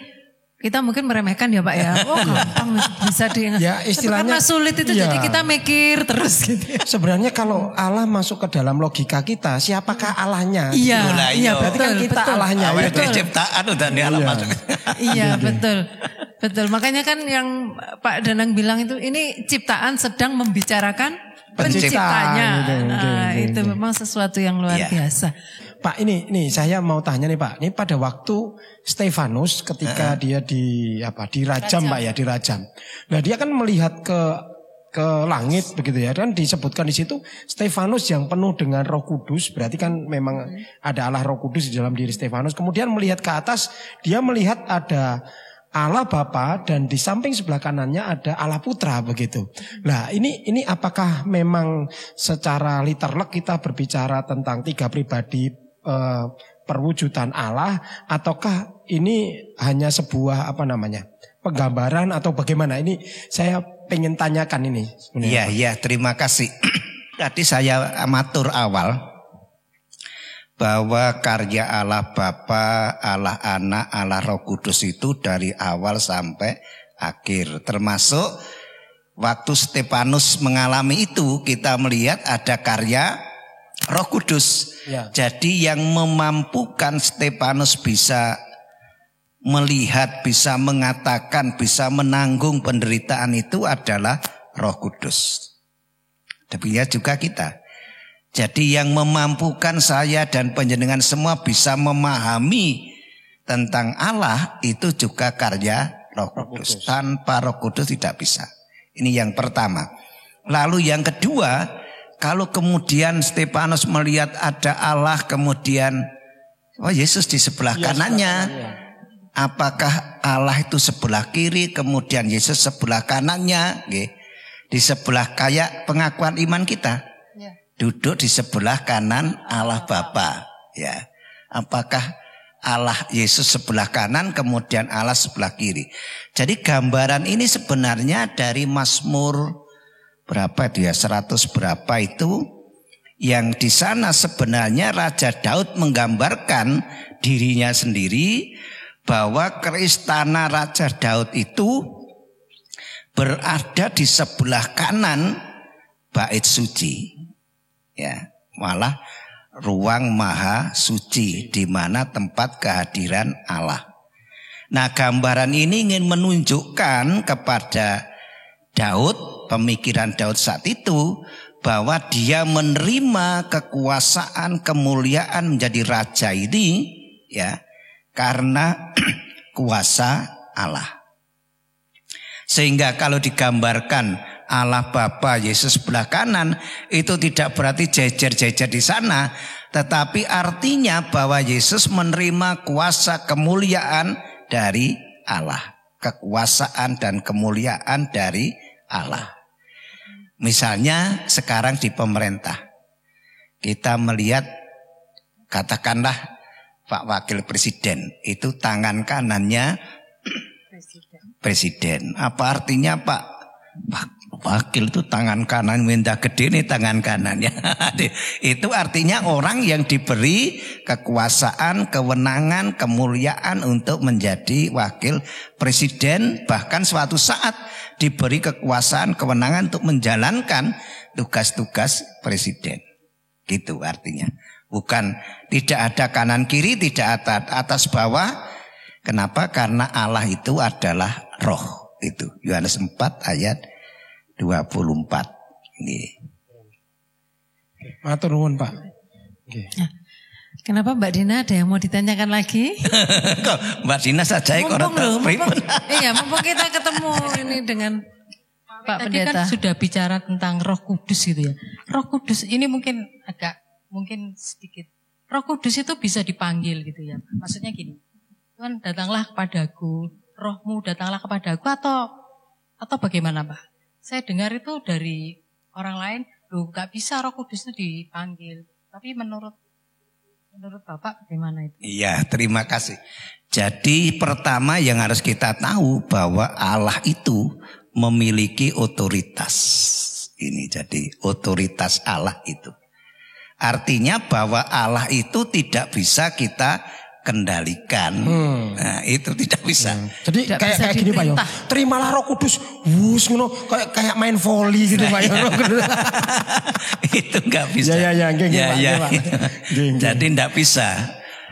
Speaker 2: kita mungkin meremehkan ya Pak ya. Oh gampang bisa diingat.
Speaker 1: Ya istilahnya
Speaker 2: karena sulit itu ya. Jadi kita mikir terus gitu.
Speaker 1: Sebenarnya kalau Allah masuk ke dalam logika kita, siapakah Allahnya?
Speaker 2: Iya,
Speaker 1: iya berarti kan kita betul. Allahnya.
Speaker 4: Awalnya penciptaan udah di alam masuk.
Speaker 2: Iya betul. Makanya kan yang Pak Danang bilang itu ini ciptaan sedang membicarakan penciptanya. Itu memang sesuatu yang luar biasa.
Speaker 1: Pak, ini saya mau tanya nih Pak. Ini pada waktu Stefanus ketika dia dirajam Pak ya, dirajam. Nah, dia kan melihat ke langit begitu ya. Dan disebutkan di situ Stefanus yang penuh dengan Roh Kudus, berarti kan memang ada Allah Roh Kudus di dalam diri Stefanus. Kemudian melihat ke atas, dia melihat ada Allah Bapa dan di samping sebelah kanannya ada Allah Putra begitu. Nah, ini apakah memang secara literlek kita berbicara tentang tiga pribadi perwujudan Allah, ataukah ini hanya sebuah penggambaran atau bagaimana? Ini saya pengen tanyakan ini.
Speaker 4: Iya, terima kasih. Tadi saya amatur awal bahwa karya Allah Bapa, Allah Anak, Allah Roh Kudus itu dari awal sampai akhir. Termasuk waktu Stefanus mengalami itu kita melihat ada karya Roh Kudus.
Speaker 1: Ya.
Speaker 4: Jadi yang memampukan Stefanus bisa melihat, bisa mengatakan, bisa menanggung penderitaan itu adalah Roh Kudus. Demikian juga kita. Jadi yang memampukan saya dan panjenengan semua bisa memahami tentang Allah itu juga karya Roh Kudus. Tanpa Roh Kudus tidak bisa. Ini yang pertama. Lalu yang kedua, kalau kemudian Stefanus melihat ada Allah, kemudian Yesus di sebelah kanannya. Apakah Allah itu sebelah kiri, kemudian Yesus sebelah kanannya? Di sebelah kayak pengakuan iman kita. Duduk di sebelah kanan Allah Bapa. Ya. Apakah Allah Yesus sebelah kanan, kemudian Allah sebelah kiri? Jadi gambaran ini sebenarnya dari Mazmur berapa dia 100 berapa itu, yang di sana sebenarnya Raja Daud menggambarkan dirinya sendiri bahwa keistana Raja Daud itu berada di sebelah kanan bait suci, ya, malah ruang maha suci di mana tempat kehadiran Allah. Nah, gambaran ini ingin menunjukkan kepada Daud, pemikiran Daud saat itu, bahwa dia menerima kekuasaan, kemuliaan menjadi raja ini, ya, karena kuasa Allah. Sehingga kalau digambarkan Allah Bapa, Yesus sebelah kanan, itu tidak berarti jejer-jejer di sana, tetapi artinya bahwa Yesus menerima kuasa kemuliaan dari Allah. Kekuasaan dan kemuliaan dari Allah. Misalnya sekarang di pemerintah, kita melihat katakanlah Pak Wakil Presiden, itu tangan kanannya Presiden. Apa artinya Pak Wakil itu tangan kanan, minta gede nih tangan kanannya. Itu artinya orang yang diberi kekuasaan, kewenangan, kemuliaan untuk menjadi wakil presiden, bahkan suatu saat diberi kekuasaan, kewenangan untuk menjalankan tugas-tugas presiden. Gitu artinya. Bukan tidak ada kanan kiri, tidak ada atas bawah. Kenapa? Karena Allah itu adalah roh. Itu Yohanes 4 ayat 24. Ini.
Speaker 1: Matur nuwun, Pak.
Speaker 2: Nah, kenapa Mbak Dina ada yang mau ditanyakan lagi?
Speaker 4: Kok Mbak Dina saja
Speaker 2: mumpung kita ketemu ini dengan Pak
Speaker 3: Tadi
Speaker 2: Pendeta.
Speaker 3: kan sudah bicara tentang Roh Kudus gitu ya. Roh Kudus ini mungkin sedikit. Roh Kudus itu bisa dipanggil gitu ya. Maksudnya gini. Tuhan datanglah kepadaku, rohmu datanglah kepadaku, atau bagaimana Pak? Saya dengar itu dari orang lain, gak bisa Roh Kudus itu dipanggil. Tapi menurut Bapak bagaimana itu?
Speaker 4: Iya, terima kasih. Jadi pertama yang harus kita tahu bahwa Allah itu memiliki otoritas. Ini jadi otoritas Allah itu. Artinya bahwa Allah itu tidak bisa kita kendalikan. Nah, itu tidak bisa.
Speaker 1: Jadi kayak gini Pak yo. Terimalah Roh Kudus. Wus ngono kayak main volley gitu Pak yo.
Speaker 4: Itu enggak bisa.
Speaker 1: Ya.
Speaker 4: Jadi enggak bisa.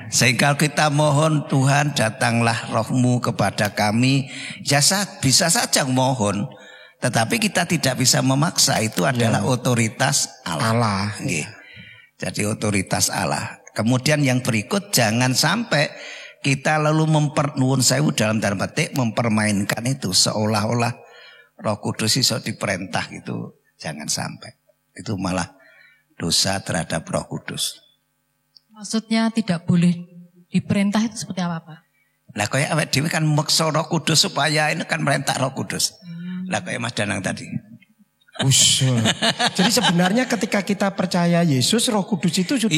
Speaker 4: Sehingga kita mohon Tuhan datanglah rohmu kepada kami. Ya bisa saja mohon. Tetapi kita tidak bisa memaksa. Itu adalah otoritas Allah. Jadi otoritas Allah. Kemudian yang berikut, jangan sampai kita lalu nuwun sewu dalam tanda petik mempermainkan itu seolah-olah Roh Kudus iso diperintah gitu. Jangan sampai. Itu malah dosa terhadap Roh Kudus.
Speaker 3: Maksudnya tidak boleh diperintah itu seperti apa Pak?
Speaker 4: Lah kayak awake dhewe kan maksa Roh Kudus supaya ini kan merintah Roh Kudus. Lah kayak Mas Danang tadi.
Speaker 1: Jadi sebenarnya ketika kita percaya Yesus, Roh Kudus itu sudah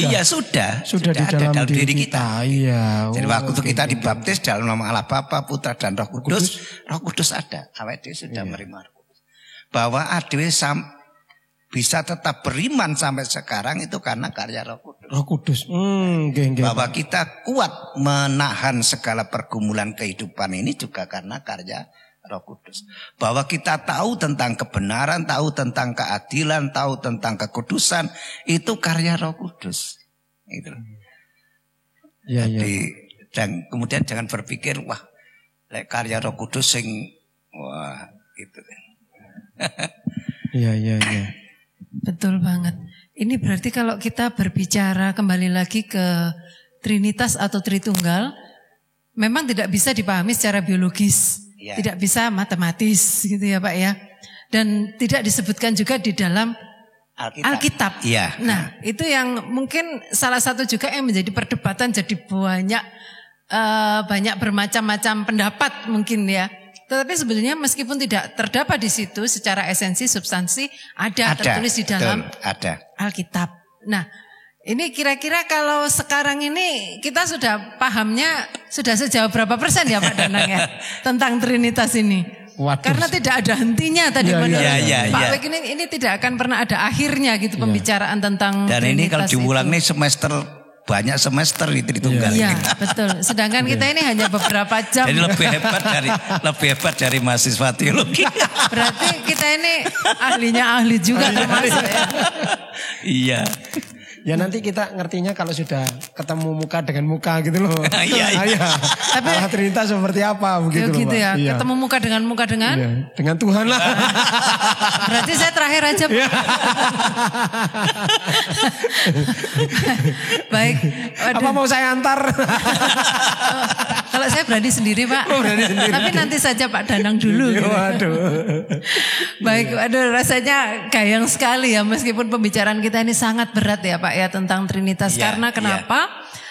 Speaker 1: di dalam diri kita. Iya.
Speaker 4: Jadi waktu kita dibaptis dalam nama Allah Bapa, Putra dan Roh Kudus, Roh Kudus ada. Awake dhewe sudah menerima Roh Kudus. Bahwa adewe bisa tetap beriman sampai sekarang itu karena karya Roh Kudus.
Speaker 1: Roh Kudus.
Speaker 4: Bahwa kita kuat menahan segala pergumulan kehidupan ini juga karena karya Roh Kudus. Bahwa kita tahu tentang kebenaran, tahu tentang keadilan, tahu tentang kekudusan, itu karya Roh Kudus. Itu. Jadi, dan kemudian jangan berpikir wah, karya Roh Kudus sing wah gitu.
Speaker 1: Iya.
Speaker 2: Betul banget. Ini berarti kalau kita berbicara kembali lagi ke Trinitas atau Tritunggal, memang tidak bisa dipahami secara biologis, tidak bisa matematis gitu ya Pak ya. Dan tidak disebutkan juga di dalam Alkitab.
Speaker 4: Ya.
Speaker 2: Nah, itu yang mungkin salah satu juga yang menjadi perdebatan, jadi banyak bermacam-macam pendapat mungkin ya. Tetapi sebenarnya meskipun tidak terdapat di situ secara esensi, substansi ada tertulis di dalam Alkitab. Nah, ini kira-kira kalau sekarang ini kita sudah pahamnya sudah sejauh berapa persen ya Pak Danang ya tentang Trinitas ini?
Speaker 1: Waduh.
Speaker 2: Karena tidak ada hentinya tadi menurut Pak Wek ini tidak akan pernah ada akhirnya gitu pembicaraan tentang
Speaker 4: dan
Speaker 2: Trinitas.
Speaker 4: Dan ini kalau diulang nih banyak semester itu ditunggal.
Speaker 2: Iya, betul. Sedangkan kita ini hanya beberapa jam.
Speaker 4: Jadi lebih hebat dari mahasiswa teologi.
Speaker 2: Berarti kita ini ahli juga termasuk ya.
Speaker 4: Iya.
Speaker 1: Ya nanti kita ngertinya kalau sudah ketemu muka dengan muka gitu loh.
Speaker 4: Iya.
Speaker 1: Tapi Trinitas seperti apa begitu
Speaker 2: gitu
Speaker 1: loh,
Speaker 2: ya.
Speaker 1: Iya.
Speaker 2: Ketemu muka dengan
Speaker 1: iya. Dengan Tuhan lah.
Speaker 2: Berarti saya terakhir aja. Baik.
Speaker 1: Apa mau saya antar?
Speaker 2: Kalau saya berani sendiri Pak. Tapi nanti saja Pak Danang dulu. Gitu.
Speaker 1: Waduh.
Speaker 2: Baik, rasanya gayang sekali ya meskipun pembicaraan kita ini sangat berat ya Pak ya tentang Trinitas. Karena kenapa?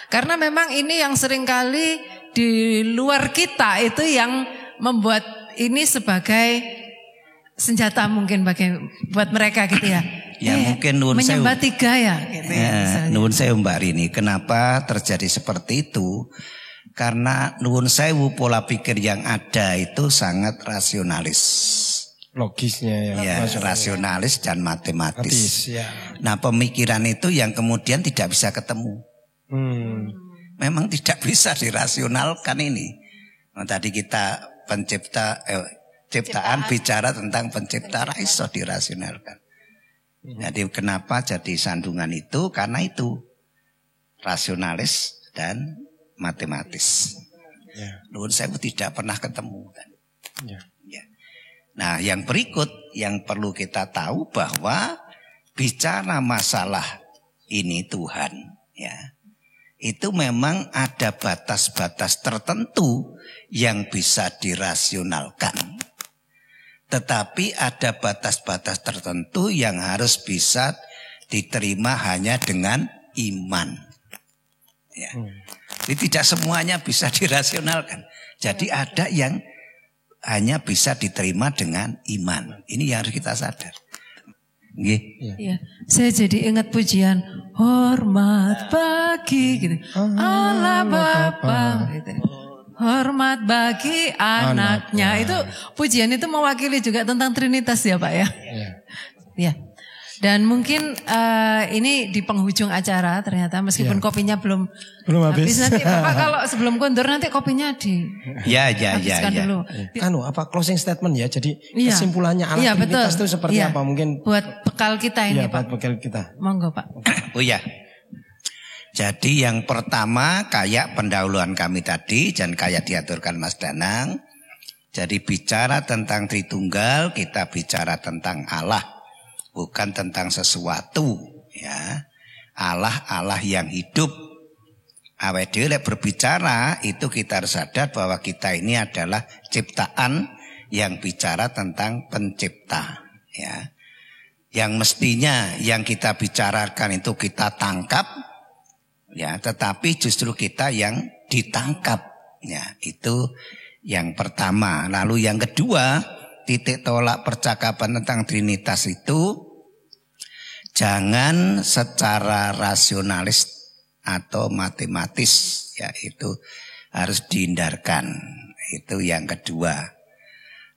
Speaker 2: Karena memang ini yang seringkali di luar kita itu yang membuat ini sebagai senjata mungkin buat mereka gitu ya.
Speaker 4: Ya mungkin
Speaker 2: menyembah tiga ya. Gitu
Speaker 4: nuwun sewu Mbak Rini. Kenapa terjadi seperti itu? Karena nuwun sewu pola pikir yang ada itu sangat rasionalis.
Speaker 1: Logisnya
Speaker 4: ya rasionalis dan matematis.
Speaker 1: Ya.
Speaker 4: Nah pemikiran itu yang kemudian tidak bisa ketemu. Memang tidak bisa dirasionalkan ini. Nah, tadi kita ciptaan bicara tentang pencipta raiso dirasionalkan. Jadi kenapa jadi sandungan itu? Karena itu rasionalis dan matematis. Nuwun sewu tidak pernah ketemu. Ya. Nah yang berikut yang perlu kita tahu bahwa bicara masalah ini Tuhan ya itu memang ada batas-batas tertentu yang bisa dirasionalkan. Tetapi ada batas-batas tertentu yang harus bisa diterima hanya dengan iman. Ya. Jadi tidak semuanya bisa dirasionalkan. Jadi ada yang hanya bisa diterima dengan iman. Ini yang harus kita sadar.
Speaker 2: Iya. Saya jadi ingat pujian hormat bagi gitu. Allah Bapa gitu. Hormat bagi anaknya. Itu pujian itu mewakili juga tentang Trinitas ya Pak ya. Iya. Dan mungkin ini di penghujung acara ternyata meskipun kopinya belum habis. Nanti Bapak kalau sebelum kondur nanti kopinya habiskan dulu.
Speaker 1: Apa closing statement ya. Jadi kesimpulannya Allah Trinitas itu seperti apa mungkin
Speaker 2: buat bekal kita ini Pak.
Speaker 1: Buat bekal kita.
Speaker 2: Monggo Pak.
Speaker 4: Oh ya. Jadi yang pertama kayak pendahuluan kami tadi dan kayak diaturkan Mas Danang. Jadi bicara tentang Tritunggal, kita bicara tentang Allah. Bukan tentang sesuatu ya. Allah yang hidup. Awet dhewe berbicara itu kita harus sadar bahwa kita ini adalah ciptaan yang bicara tentang pencipta ya. Yang mestinya yang kita bicarakan itu kita tangkap ya, tetapi justru kita yang ditangkap ya. Itu yang pertama. Lalu yang kedua, titik tolak percakapan tentang Trinitas itu jangan secara rasionalis atau matematis ya, itu harus dihindarkan. Itu yang kedua.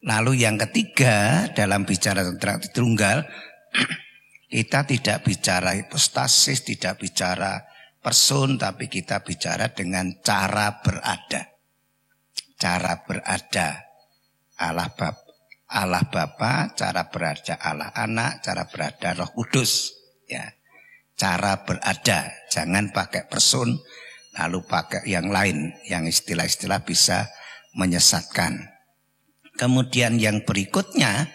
Speaker 4: Lalu yang ketiga dalam bicara tentang Tritunggal kita tidak bicara hipostasis, tidak bicara person, tapi kita bicara dengan cara berada. Cara berada Allah Bapa, cara berada Allah Anak, cara berada Roh Kudus. Ya, cara berada, jangan pakai person, lalu pakai yang lain, yang istilah-istilah bisa menyesatkan. Kemudian yang berikutnya,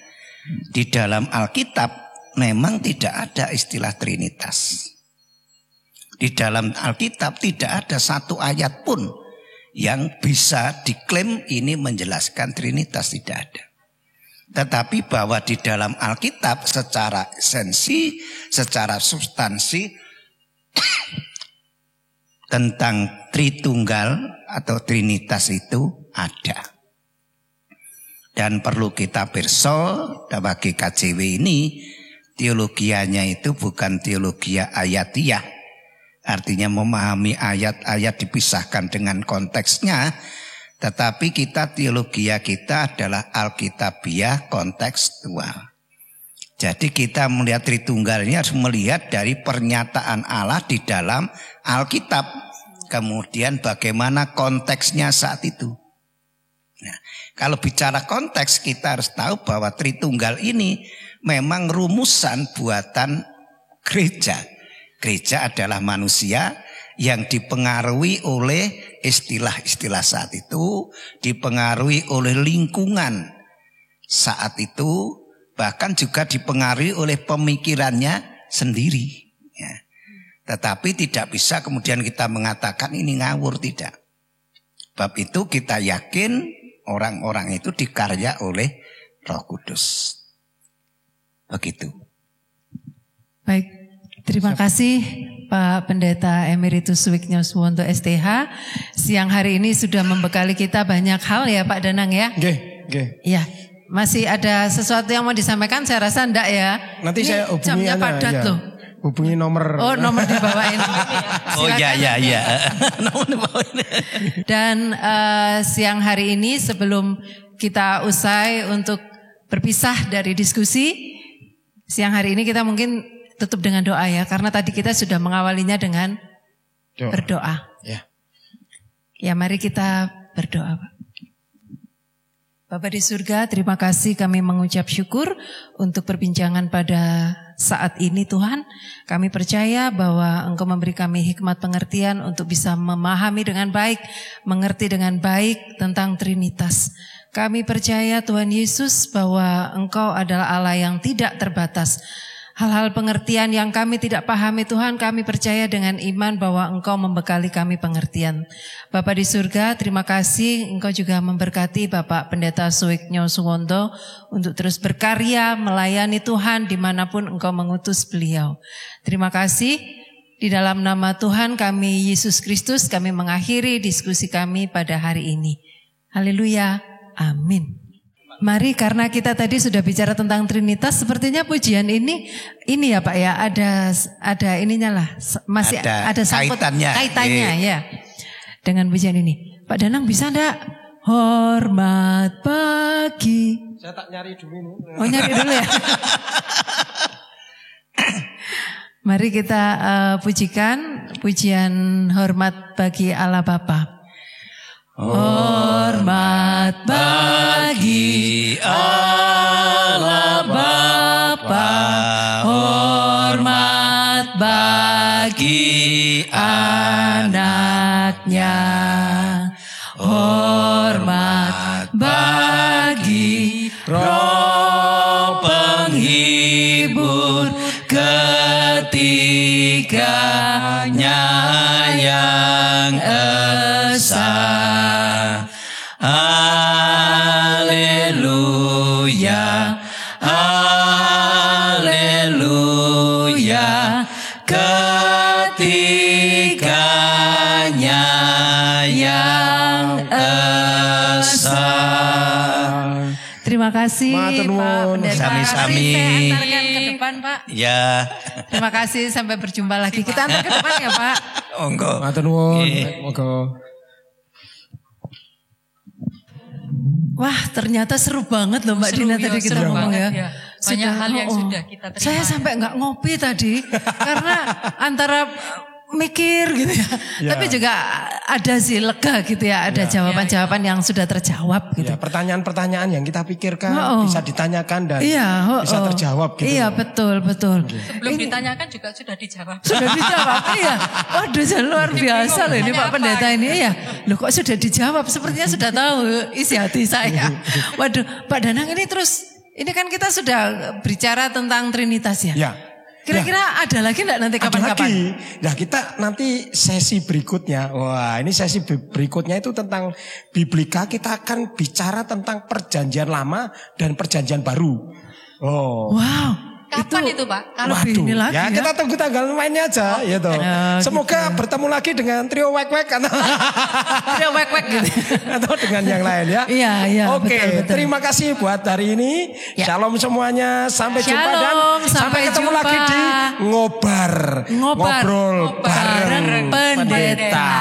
Speaker 4: di dalam Alkitab memang tidak ada istilah Trinitas. Di dalam Alkitab tidak ada satu ayat pun yang bisa diklaim ini menjelaskan Trinitas, tidak ada. Tetapi bahwa di dalam Alkitab secara esensi, secara substansi tentang Tritunggal atau Trinitas itu ada. Dan perlu kita pirsa bagi KJW ini, teologianya itu bukan teologi ayatiyah. Artinya memahami ayat-ayat dipisahkan dengan konteksnya. Tetapi teologi kita adalah Alkitabiah kontekstual. Jadi kita melihat Tritunggal ini harus melihat dari pernyataan Allah di dalam Alkitab. Kemudian bagaimana konteksnya saat itu. Nah, kalau bicara konteks kita harus tahu bahwa Tritunggal ini memang rumusan buatan gereja. Gereja adalah manusia yang dipengaruhi oleh istilah-istilah saat itu, dipengaruhi oleh lingkungan saat itu, bahkan juga dipengaruhi oleh pemikirannya sendiri. Ya. Tetapi tidak bisa kemudian kita mengatakan ini ngawur, tidak. Bab itu kita yakin orang-orang itu dikarya oleh Roh Kudus. Begitu.
Speaker 2: Baik, terima kasih Pak Pendeta Emeritus Swignya Suwonto STH. Siang hari ini sudah membekali kita banyak hal ya Pak Danang ya.
Speaker 1: Nggih.
Speaker 2: Ya, masih ada sesuatu yang mau disampaikan? Saya rasa enggak ya.
Speaker 1: Nanti
Speaker 2: ini
Speaker 1: saya hubungi
Speaker 2: jamnya padat
Speaker 1: ya.
Speaker 2: loh.
Speaker 1: Hubungi nomor.
Speaker 2: Oh, nomor dibawain.
Speaker 4: Oh ya. Nomor dibawain.
Speaker 2: Dan siang hari ini sebelum kita usai untuk berpisah dari diskusi, siang hari ini kita mungkin tutup dengan doa ya, karena tadi kita sudah mengawalinya dengan berdoa. Ya, mari kita berdoa, Pak. Bapa di surga, terima kasih kami mengucap syukur untuk perbincangan pada saat ini Tuhan. Kami percaya bahwa Engkau memberi kami hikmat pengertian untuk bisa memahami dengan baik, mengerti dengan baik tentang Trinitas. Kami percaya Tuhan Yesus bahwa Engkau adalah Allah yang tidak terbatas. Hal-hal pengertian yang kami tidak pahami Tuhan, kami percaya dengan iman bahwa Engkau membekali kami pengertian. Bapa di surga, terima kasih Engkau juga memberkati Bapak Pendeta Suwignya Suwonto untuk terus berkarya melayani Tuhan dimanapun Engkau mengutus beliau. Terima kasih. Di dalam nama Tuhan kami Yesus Kristus, kami mengakhiri diskusi kami pada hari ini. Haleluya. Amin. Mari, karena kita tadi sudah bicara tentang Trinitas, sepertinya pujian ini ya Pak ya, ada ininya lah, masih ada kaitannya ya dengan pujian ini. Pak Danang bisa enggak? Hormat bagi.
Speaker 1: Saya tak nyari dulu ini.
Speaker 2: Oh, nyari dulu ya. Mari kita pujikan pujian hormat bagi Allah Bapa. Hormat bagi Allah Bapa, hormat bagi anaknya, hormat bagi Roh penghibur ketiganya yang esa. Haleluya, haleluya, ketiganya yang esa. Terima kasih Pak Pendeta.
Speaker 4: Sami-sami.
Speaker 2: Saya antarkan ke depan Pak.
Speaker 4: Ya.
Speaker 2: Terima kasih, sampai berjumpa lagi. Kita antar ke depan ya Pak.
Speaker 4: Monggo.
Speaker 1: Matur nuwun. Monggo.
Speaker 2: Wah, ternyata seru banget loh Mbak Dina tadi kita ngomong ya.
Speaker 3: Banyak hal yang sudah kita terima.
Speaker 2: Saya sampai nggak ngopi tadi karena antara mikir gitu ya. Tapi juga ada sih lega gitu ya. Ada jawaban-jawaban yang sudah terjawab gitu.
Speaker 1: Pertanyaan-pertanyaan yang kita pikirkan bisa ditanyakan dan bisa terjawab gitu.
Speaker 2: Iya betul.
Speaker 3: Sebelum ditanyakan juga sudah dijawab.
Speaker 2: Sudah dijawab, iya. Waduh, luar biasa loh ini Pak Pendeta ini ya. Loh kok sudah dijawab? Sepertinya sudah tahu isi hati saya. Waduh, Pak Danang ini terus, ini kan kita sudah bicara tentang Trinitas ya.
Speaker 1: Ya.
Speaker 2: Kira-kira ada lagi enggak nanti kapan-kapan?
Speaker 1: Ada lagi. Nah kita nanti sesi berikutnya. Wah ini sesi berikutnya itu tentang Biblika. Kita akan bicara tentang perjanjian lama dan perjanjian baru. Oh.
Speaker 2: Wow.
Speaker 3: Kapan itu Pak?
Speaker 2: Waduh, ini lagi ya.
Speaker 1: Kita tunggu tanggal mainnya aja. Gitu. Semoga bertemu lagi dengan trio wek-wek.
Speaker 2: Trio wek-wek gitu.
Speaker 1: Atau dengan yang lain ya.
Speaker 2: Iya.
Speaker 1: Oke, terima kasih buat hari ini. Shalom semuanya. Sampai jumpa dan sampai ketemu lagi di Ngobrol bareng pendeta.